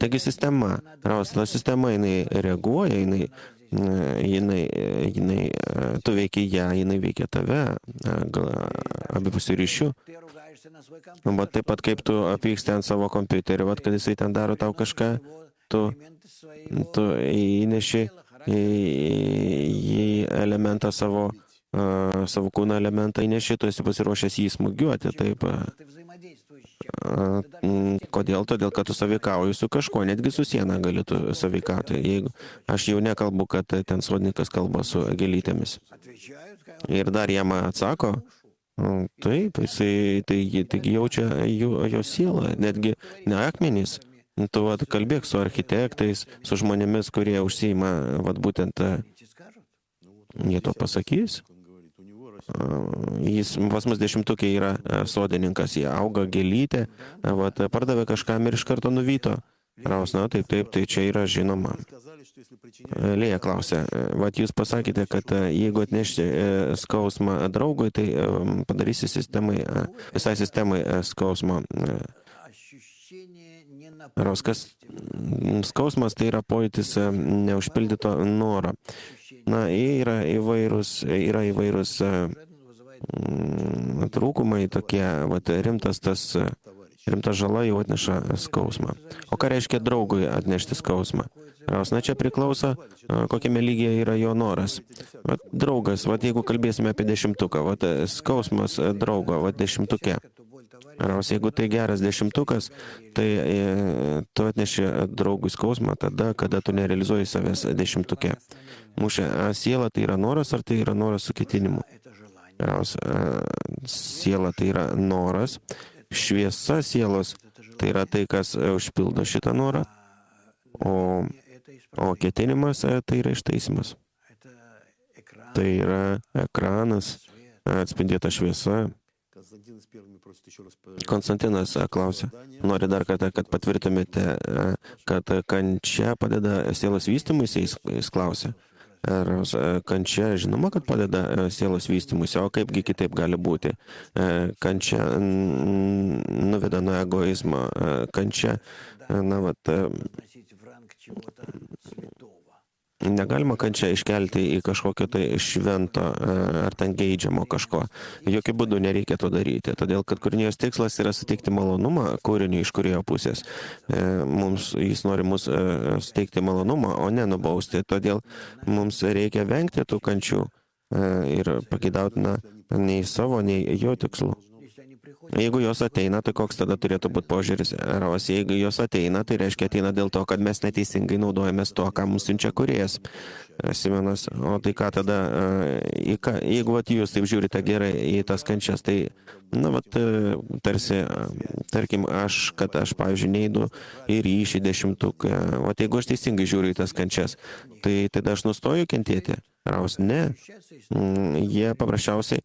Taigi sistema. Ravas, ta sistema, jinai reaguoja, tu veikia ją, jinai veikia tave, abipusių ryšių. Bet taip pat kaip tu apyksti ant savo kompiuterį, vat, kad jisai ten daro tau kažką, tu įneši į elementą savo kūno elementą įneši, tu esi pasiruošęs jį smūgiuoti, taip. Kodėl? Todėl, kad tu sąveikauji su kažkuo, netgi su siena gali tu sąveikauti. Jeigu aš jau nekalbu, kad ten sodininkas kalba su gėlytėmis. Ir dar jam atsako, taip, jisai taigi jaučia jo sielą, netgi ne akmenys. Tu kalbėk su architektais, su žmonėmis, kurie užsiima, būtent, jie to pasakys. Jis pas mus 10-tukė yra sodininkas, jie auga gėlytę, pardavė kažkam ir iš karto nuvyto. Raus, na, taip, tai čia yra žinoma. Lėja klausė, jūs pasakėte, kad jeigu atnešti skausmą draugui, tai padarysi visai sistemai skausmo. Raus, skausmas tai yra pojūtis neužpildyto noro. Na, yra įvairūs trūkumai tokie, rimta žala jau atneša skausmą. O ką reiškia draugui atnešti skausmą? Raus, na, čia priklauso, kokiame lygyje yra jo noras. Draugas, jeigu kalbėsime apie 10-tuką, skausmas draugo, 10-tukė. Raus, jeigu tai geras 10-tukas, tai tu atneši draugui skausmą tada, kada tu nerealizuoji savęs 10-tukė. Mušė, siela tai yra noras, ar tai yra noras su ketinimu? Raus, siela tai yra noras, šviesa sielos tai yra tai, kas užpildo šitą norą, o ketinimas tai yra ištaisimas. Tai yra ekranas, atspindėta šviesa. Konstantinas klausė, Nori dar kartą, kad patvirtumėte, kad kančia padeda sielos vystymuisi, jis klausė. Ar kančia žinoma, kad padeda sielos vystymuisi, o kaipgi kitaip gali būti? Kančia nuveda nuo egoizmo, kančia, negalima kančia iškelti į kažkokio tai švento ar ten geidžiamo kažko. Jokių būdų nereikia to daryti, todėl kad kūrinijos tikslas yra suteikti malonumą kūriniui iš kūrėjo pusės. Jis nori mus suteikti malonumą, o ne nubausti, todėl mums reikia vengti tų kančių ir pagidautina nei savo, nei jo tikslų. Jeigu jos ateina, tai koks tada turėtų būti požiūris? Jeigu jos ateina, tai reiškia ateina dėl to, kad mes neteisingai naudojamės to, ką mums siunčia kūrėjas. Simenas, o tai ką tada, jeigu jūs taip žiūrite gerai į tas kančias, tai, tarsi, tarkim, kad aš, pavyzdžiui, neįdu į ryšį 10, o jeigu aš teisingai žiūriu į tas kančias, tai tada aš nustoju kentėti. Ne, jie paprasčiausiai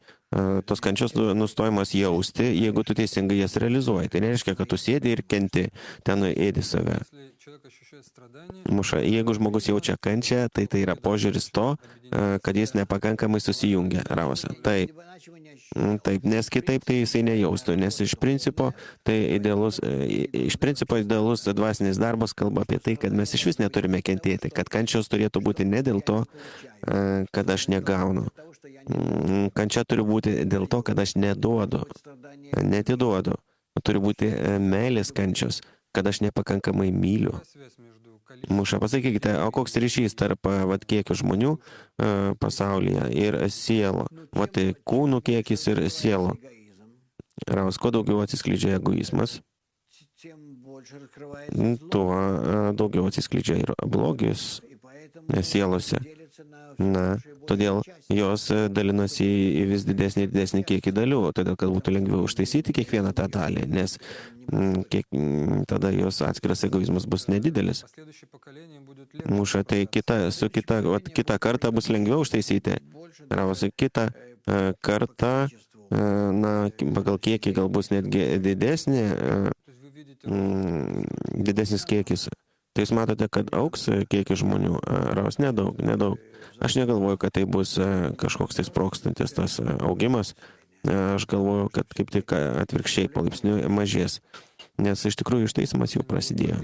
tos kančios nustojimas jausti, jeigu tu teisingai jas realizuoji. Tai nereiškia, kad tu sėdi ir kenti, ten ėdi save. Jeigu žmogus jaučia kančią, tai tai yra požiūris to, kad jis nepakankamai susijungia. Taip, nes kitaip tai jisai nejaustų, nes iš principo idealus dvasinis darbas kalba apie tai, kad mes iš vis neturime kentėti, kad kančios turėtų būti ne dėl to, kad aš negaunu. Kančia turi būti dėl to, kad aš netiduodu. Turi būti meilės kančios, kad aš nepakankamai myliu. Pasakykite, o koks ryšys tarp kiekio žmonių pasaulyje ir sielo? Kūnų kiekis ir sielo. Kuo daugiau atsiskleidžia egoizmas, tuo daugiau atsiskleidžia ir blogis sielose. Todėl jos dalinasi į vis didesnį kiekį dalių, todėl kad būtų lengviau užtaisyti kiekvieną tą dalį, nes tada jos atskiras egoizmas bus nedidelis. Tai kitą kartą bus lengviau užtaisyti. Kitą kartą, pagal kiekį gal bus netgi didesnis kiekis. Tai jūs matote, kad auks kiekis žmonių, nedaug. Aš negalvoju, kad tai bus kažkoks tai sprogstantis tas augimas. Aš galvoju, kad kaip tik atvirkščiai palaipsniui mažės. Nes iš tikrųjų ištaisimas jau prasidėjo.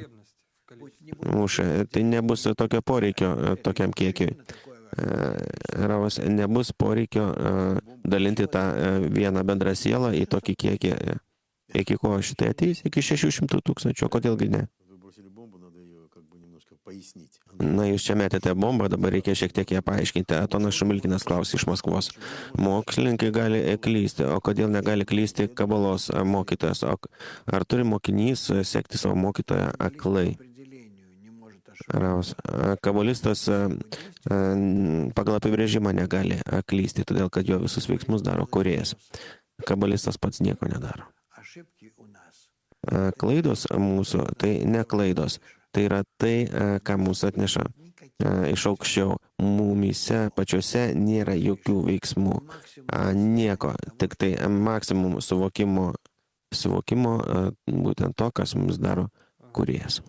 Tai nebus tokio poreikio tokiam kiekiui. Nebus poreikio dalinti tą vieną bendrą sielą į tokį kiekį. Iki ko šitai ateis? Iki 600 000. Kodėlgi ne? Jūs čia metėte bombą, dabar reikia šiek tiek ją paaiškinti. Atonas Šumilkinas klausė iš Maskvos. Mokslininkai gali klysti, o kodėl negali klysti kabalos mokytojas? Ar turi mokinys sekti savo mokytoją aklai? Kabalistas pagal apibrėžimą negali klysti, todėl kad jo visus veiksmus daro kūrėjas. Kabalistas pats nieko nedaro. Klaidos mūsų, tai ne klaidos. Tai yra tai, ką mūsų atneša iš aukščiau. Mumyse pačiuose nėra jokių veiksmų. Nieko. Tik tai maksimum suvokimo būtent to, kas mums daro kūrėjas.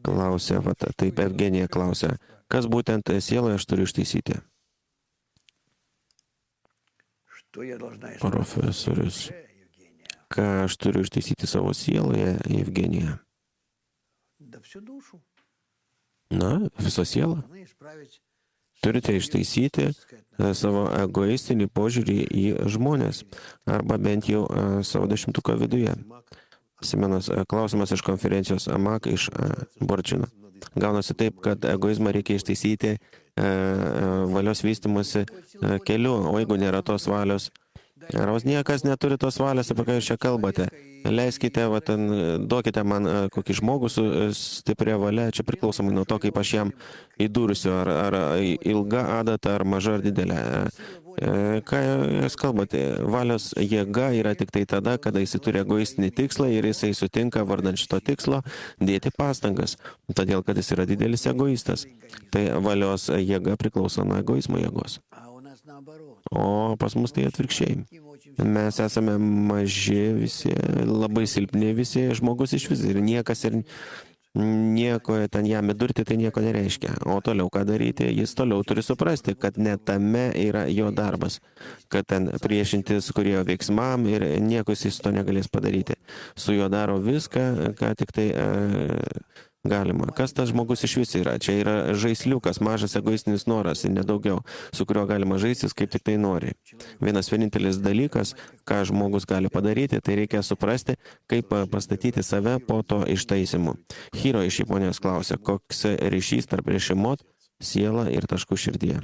Klausė, taip Evgenija klausė, kas būtent sieloje aš turiu ištaisyti? Profesorius, ką aš turiu ištaisyti savo sieloje, Evgenija? Visą sielą. Turite ištaisyti savo egoistinį požiūrį į žmonės, arba bent jau savo 10 viduje. Simenas, klausimas iš konferencijos Amak iš Borčino. Gaunasi taip, kad egoizmą reikia ištaisyti valios vystymosi keliu, o jeigu nėra tos valios, niekas neturi tos valios, apie ką jūs čia kalbate. Leiskite, duokite man kokį žmogų su stipria valia, čia priklausomai nuo to, kaip aš jam įdursiu, ar ilga adata, ar maža, ar didelė. Ką jūs kalbate? Valios jėga yra tik tai tada, kada jis turi egoistinį tikslą ir jisai sutinka vardant šito tikslo dėti pastangas, todėl kad jis yra didelis egoistas. Tai valios jėga priklauso nuo egoizmo jėgos. o pas mus tai atvirkščiai. Mes esame maži visi, labai silpni visi, žmogus iš vis ir niekas ir nieko ten jam įdurti, tai nieko nereiškia. O toliau ką daryti, jis toliau turi suprasti, kad ne tame yra jo darbas, kad ten priešintis kurio veiksmam ir nieko jis to negalės padaryti. Su juo daro viską, ką tik tai galima. Kas tas žmogus iš vis yra? Čia yra žaisliukas, mažas egoistinis noras ir nedaugiau, su kuriuo galima žaistis kaip tik tai nori. Vienas vienintelis dalykas, ką žmogus gali padaryti, tai reikia suprasti, kaip pastatyti save po to ištaisimu. Hiro iš Japonijos klausia, koks ryšys tarp rešimot, siela ir taškų širdyje.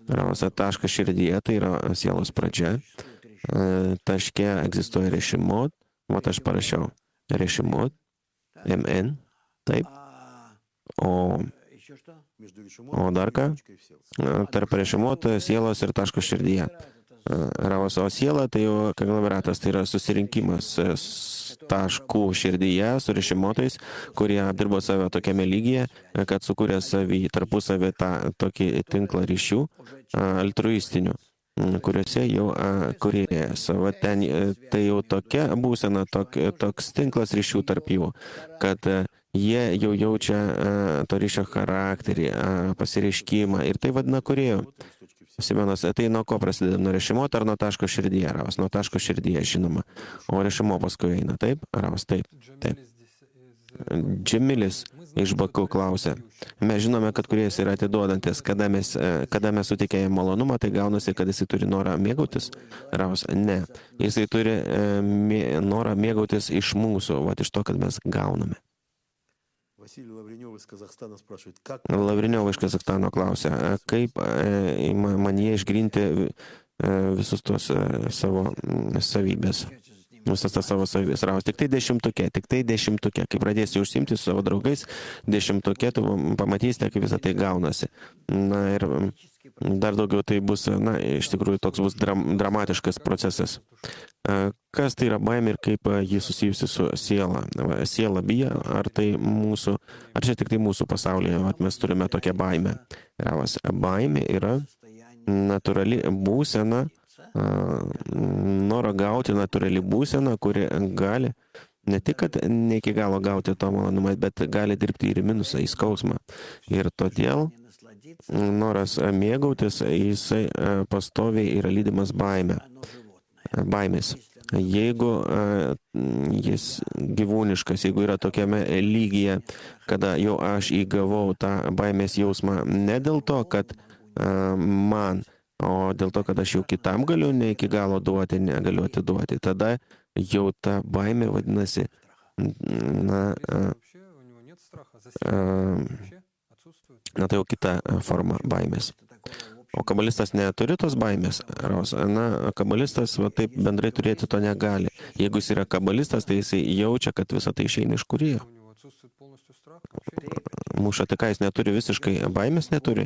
Pirmiausia, taškas širdyje, tai yra sielos pradžia. Taške egzistuoja rešimot, vat aš parašiau rešimot, MN. Taip. O dar ką? Tarp rešimot, sielos ir taško širdyje. O siela tai jau konglomeratas, tai yra susirinkimas taškų širdyje su rešimotais, kurie apdirbo save tokiame lygyje, kad sukūrė tarpusavį tą tokį tinklą ryšių altruistinių, kuriuose jau kūrėjas. Va ten tai jau tokia būsena, toks tinklas ryšių tarp jų, kad jie jau jaučia to ryšio charakterį, pasireiškimą ir tai vadina kūrėju. Simenas, tai nuo ko prasideda? Nuo rešimo ar nuo taško širdyje? Ravas, nuo taško širdyje, žinoma. O rešimo paskui eina, taip? Ravas, taip. Džemilis iš Baku klausia. Mes žinome, kad kūrėjas yra atiduodantis. Kada mes sutikėjame malonumą, tai gaunasi, kad jisai turi norą mėgautis. Ravas, ne. Jisai turi norą mėgautis iš mūsų, vat iš to, kad mes gauname. Lavriniova iš Kazakstano klausia, kaip manyje išgrinti visus tos savo savybės. Visas tas savo savybės. Ravas, tik tai dešimtukė. Kai pradėsi užsimti su savo draugais, dešimtukė, tu pamatysite, kaip visą tai gaunasi. Na ir dar daugiau tai bus, iš tikrųjų toks bus dramatiškas procesas. Kas tai yra baimė ir kaip jį susijusi su siela? Siela bijo, ar čia tik tai mūsų pasaulyje, mes turime tokią baimę. Ravas, baimė yra natūrali būsena, noro gauti natūrali būsena, kuri gali ne tik, kad ne iki galo gauti to malonumą, bet gali dirbti ir į minusą, į skausmą. Ir todėl noras mėgautis, jisai pastoviai yra lydimas baimės. Jeigu jis gyvūniškas, jeigu yra tokiame lygyje, kada jau aš įgavau tą baimės jausmą ne dėl to, kad man, o dėl to, kad aš jau kitam galiu ne iki galo duoti, negaliu atiduoti, tada jau ta baimė vadinasi, tai jau kita forma baimės. O kabalistas neturi tos baimės. Kabalistas taip bendrai turėti to negali. Jeigu jis yra kabalistas, tai jisai jaučia, kad visą tai išeina iš kūrėjo. Muša, tai ką jis neturi visiškai baimės neturi?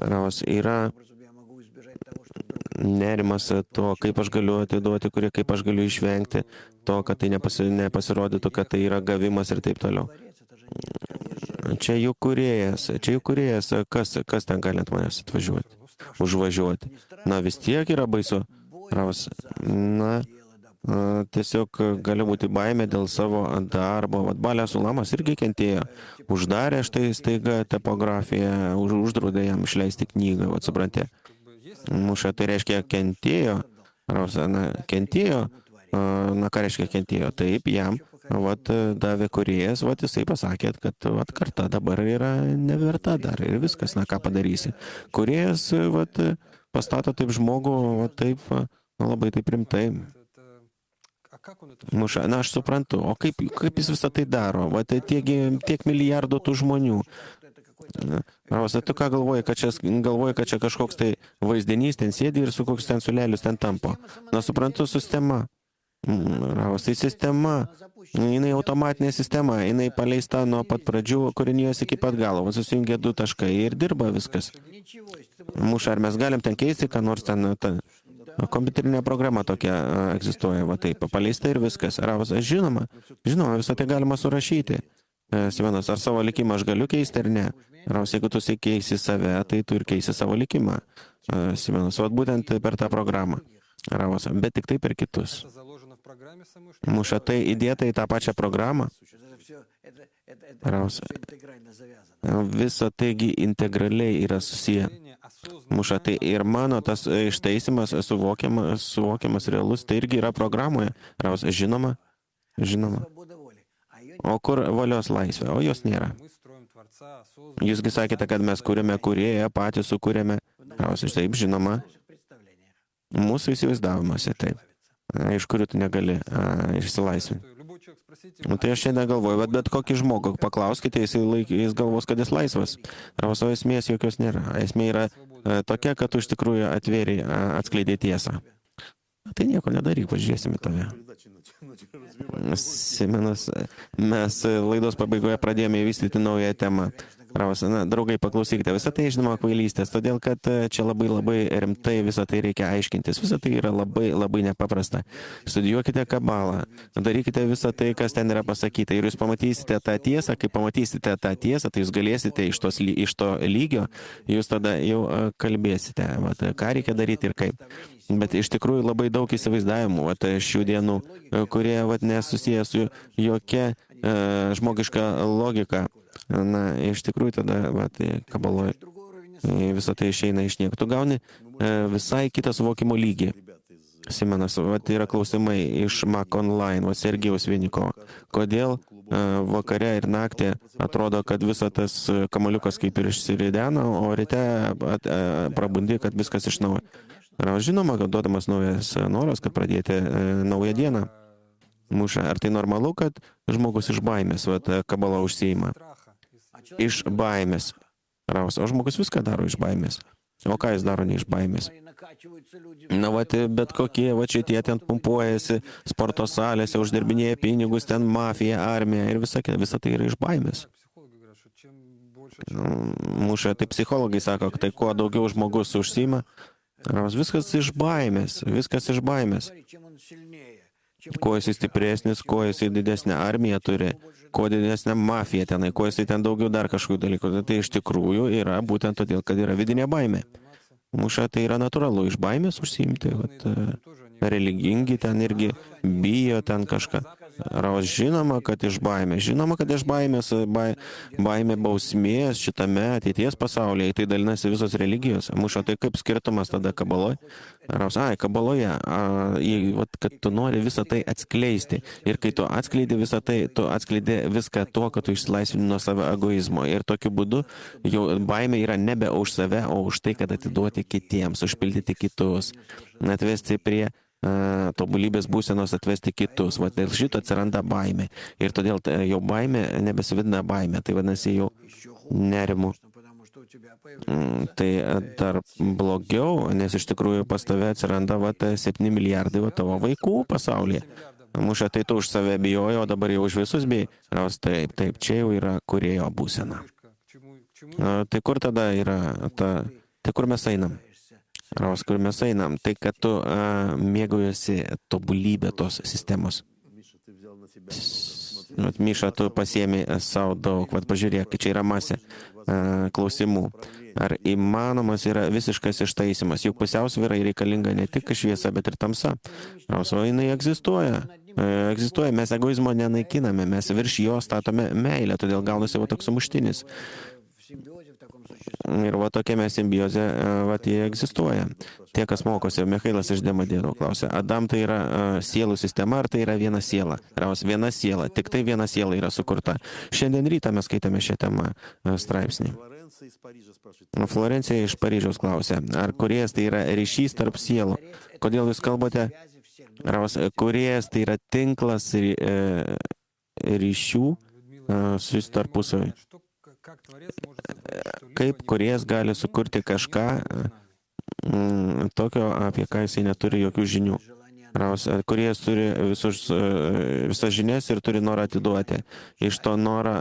Ravas, yra nerimas to, kaip aš galiu atiduoti, kaip aš galiu išvengti to, kad tai nepasirodytų, kad tai yra gavimas ir taip toliau. Čia juk kūrėjas, kas ten gali ant manęs atvažiuoti, užvažiuoti. Vis tiek yra baisu. Ravas, tiesiog gali būti baimė dėl savo darbo. Balė Sulamas irgi kentėjo. Uždarė štai staiga tipografiją, uždraudė jam išleisti knygą, suprantate. Muša, tai reiškia kentėjo. Ravas, kentėjo. Ką reiškia kentėjo? Taip, jam davė kūrėjas, jisai pasakė, kad karta dabar yra neverta dar ir viskas, ką padarysi. Kūrėjas pastato taip žmogų, labai taip rimtai. Muša, aš suprantu, o kaip jis visą tai daro? Tiek milijardų tų žmonių. Ravas, tu ką galvoji, kad čia kažkoks tai vaizdinys ten sėdi ir su koks ten sulelius ten tampo? Suprantu, sistema. Ravas, tai sistema, jinai automatinė sistema, jinai paleista nuo pat pradžių kūrinijos iki pat galo, susijungia 2 taškai ir dirba viskas. Muša, ar mes galim ten keisti, ką nors ten, kompiuterinė programa tokia egzistuoja, paleista ir viskas. Ravas, žinoma, visą tai galima surašyti. Simenas, ar savo likimą aš galiu keisti ar ne? Ravas, jeigu tu keisi save, tai tu ir keisi savo likimą. Simenas, vat būtent per tą programą. Ravas, bet tik tai per kitus. Muša, tai įdėta į tą pačią programą. Ravas, visa taigi integraliai yra susiję. Muša, tai ir mano tas ištaisimas suvokiamas realus, tai irgi yra programoje. Ravas, žinoma. O kur valios laisvė? O jos nėra. Jūsgi sakėte, kad mes kūrėme kūrėją, patys sukūrėme. Ravas, taip, žinoma. Mūsų įsivaizdavimuose, taip. Iš kurių tu negali išsilaisvinti. Tai aš šiandien galvoju, bet kokį žmogų paklauskite, jis galvos, kad jis laisvas. Ravas, o esmės jokios nėra. Esmė yra tokia, kad tu iš tikrųjų atskleidė tiesą. Tai nieko nedaryk, pažiūrėsime tave. Simenas, mes laidos pabaigoje pradėjome vystyti naują temą. Ravas, draugai, paklausykite, visą tai žinoma kvailystės, todėl kad čia labai rimtai visą tai reikia aiškintis, visą tai yra labai nepaprasta. Studijuokite kabalą, darykite visą tai, kas ten yra pasakyta ir jūs pamatysite tą tiesą, kai pamatysite tą tiesą, tai jūs galėsite iš to lygio, jūs tada jau kalbėsite, ką reikia daryti ir kaip. Bet iš tikrųjų labai daug įsivaizdavimų šių dienų, kurie nesusiję su jokia žmogiška logika. Na, iš tikrųjų tada, kabaloje visą tai išeina iš nieko. Tu gauni visai kitą suvokimo lygį. Simenas, yra klausimai iš Mac Online, Sergijaus Vinikovo. Kodėl vakare ir naktį atrodo, kad visas tas kamaliukas kaip ir išsiridena, o ryte prabundi, kad viskas iš naujo. Žinoma, kad duodamas naujas noras, kad pradėti naują dieną. Muša, ar tai normalu, kad žmogus iš baimės, kabala užsiima? Iš baimės. Ravas, o žmogus viską daro iš baimės. O ką jis daro ne iš baimės? Na, bet kokie, šitie ten pumpuojasi sporto salėse, uždirbinėja pinigus, ten mafija, armija ir visa tai yra iš baimės. Muša, tai psichologai sako, kad tai kuo daugiau žmogus užsiima, Ravas, viskas iš baimės. Kuo jis stipresnis, kuo jis didesnę armiją turi, kuo didesnę mafiją tenai, kuo jis ten daugiau dar kažkokių dalykų. Tai iš tikrųjų yra būtent todėl, kad yra vidinė baimė. Muša, tai yra natūralu iš baimės užsiimti, religingi ten irgi bijo ten kažką. Ravas, žinoma, kad iš baimės, baimė bausmės šitame ateities pasaulyje, tai dalinasi visos religijos. Muša, tai kaip skirtumas tada kabaloje? Ravas, kabaloje, kad tu nori visą tai atskleisti. Ir kai tu atskleidi visą tai, tu atskleidi viską tuo, kad tu išsilaisvini nuo savo egoizmo. Ir tokiu būdu jau baimė yra nebe už save, o už tai, kad atiduoti kitiems, užpildyti kitus, atvesti prie tobulybės būsenos, atvesti kitus. Dėl šito atsiranda baimė. Ir todėl jau baimė nebesivadina baimė. Tai vadinasi jau nerimu. Tai dar blogiau, nes iš tikrųjų pas tave atsiranda 7 milijardai tavo vaikų pasaulyje. Muša, tai tu už save bijoji, o dabar jau už visus bijai. Taip, čia jau yra kūrėjo būsena. Tai kur tada yra tai kur mes einam? Ravas, kur mes einam, tai kad tu mėgaujiesi tobulybę tos sistemos. Miša, tu pasiemi savo daug, pažiūrėk, čia yra masė klausimų. Ar įmanomas yra visiškas ištaisimas? Juk pusiausvyra reikalinga ne tik šviesa, bet ir tamsa. Ravas, o jinai egzistuoja. Mes egoizmo nenaikiname, mes virš jo statome meilę, todėl gaunasi toks sumuštinis. Ir tokia simbiozė, jie egzistuoja. Tie, kas mokosi, Michailas iš Demadėno klausė, Adam tai yra sielų sistema, ar tai yra viena siela? Ravas, viena siela, tik tai viena siela yra sukurta. Šiandien rytą mes skaitėme šią temą straipsnį. Florencija iš Paryžiaus klausė, ar kūrėjas tai yra ryšys tarp sielų? Kodėl jūs kalbate? Ravas, kūrėjas tai yra tinklas ryšių su tarpusavy. Kaip kūrėjas gali sukurti kažką tokio, apie ką jisai neturi jokių žinių. Kūrėjas turi visas žinias ir turi norą atiduoti. Iš to norą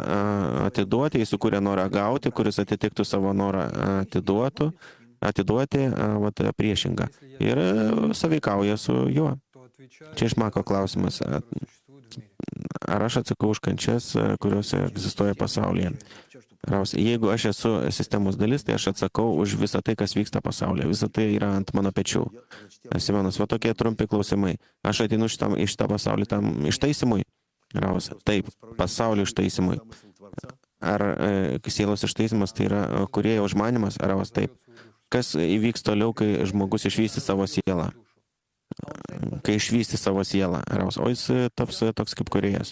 atiduoti, jis sukūrė norą gauti, kuris atitiktų savo norą atiduoti priešingą. Ir sąveikauja su juo. Čia iš Mako klausimas. Ar aš atsakau už kančias, kurios egzistuoja pasaulyje? Raus, jeigu aš esu sistemos dalis, tai aš atsakau už visą tai, kas vyksta pasaulyje. Visą tai yra ant mano pečių. Simonas, va tokie trumpi klausimai. Aš ateinu į šitą pasaulį tam ištaisimui. Raus, taip, pasaulio ištaisimui. Ar sielos ištaisimas tai yra kūrėjo užmanimas? Raus, taip. Kas įvyks toliau, kai žmogus išvystys savo sielą? Kai išvystys savo sielą, Raus, o jis taps toks kaip kūrėjas.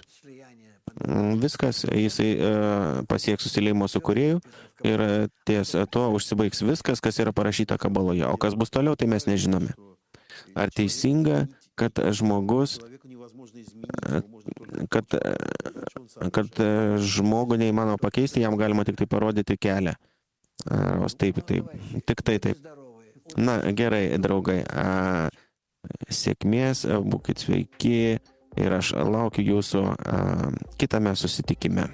Viskas, jisai pasieks susiliejimo su kūrėju ir ties to užsibaigs viskas, kas yra parašyta Kabaloje. O kas bus toliau, tai mes nežinome. Ar teisinga, kad žmogus, kad žmogų neįmanoma pakeisti, jam galima tik tai parodyti kelią. Taip, tik tai taip. Na, gerai, draugai, sėkmės, būkit sveiki ir aš laukiu jūsų kitame susitikime.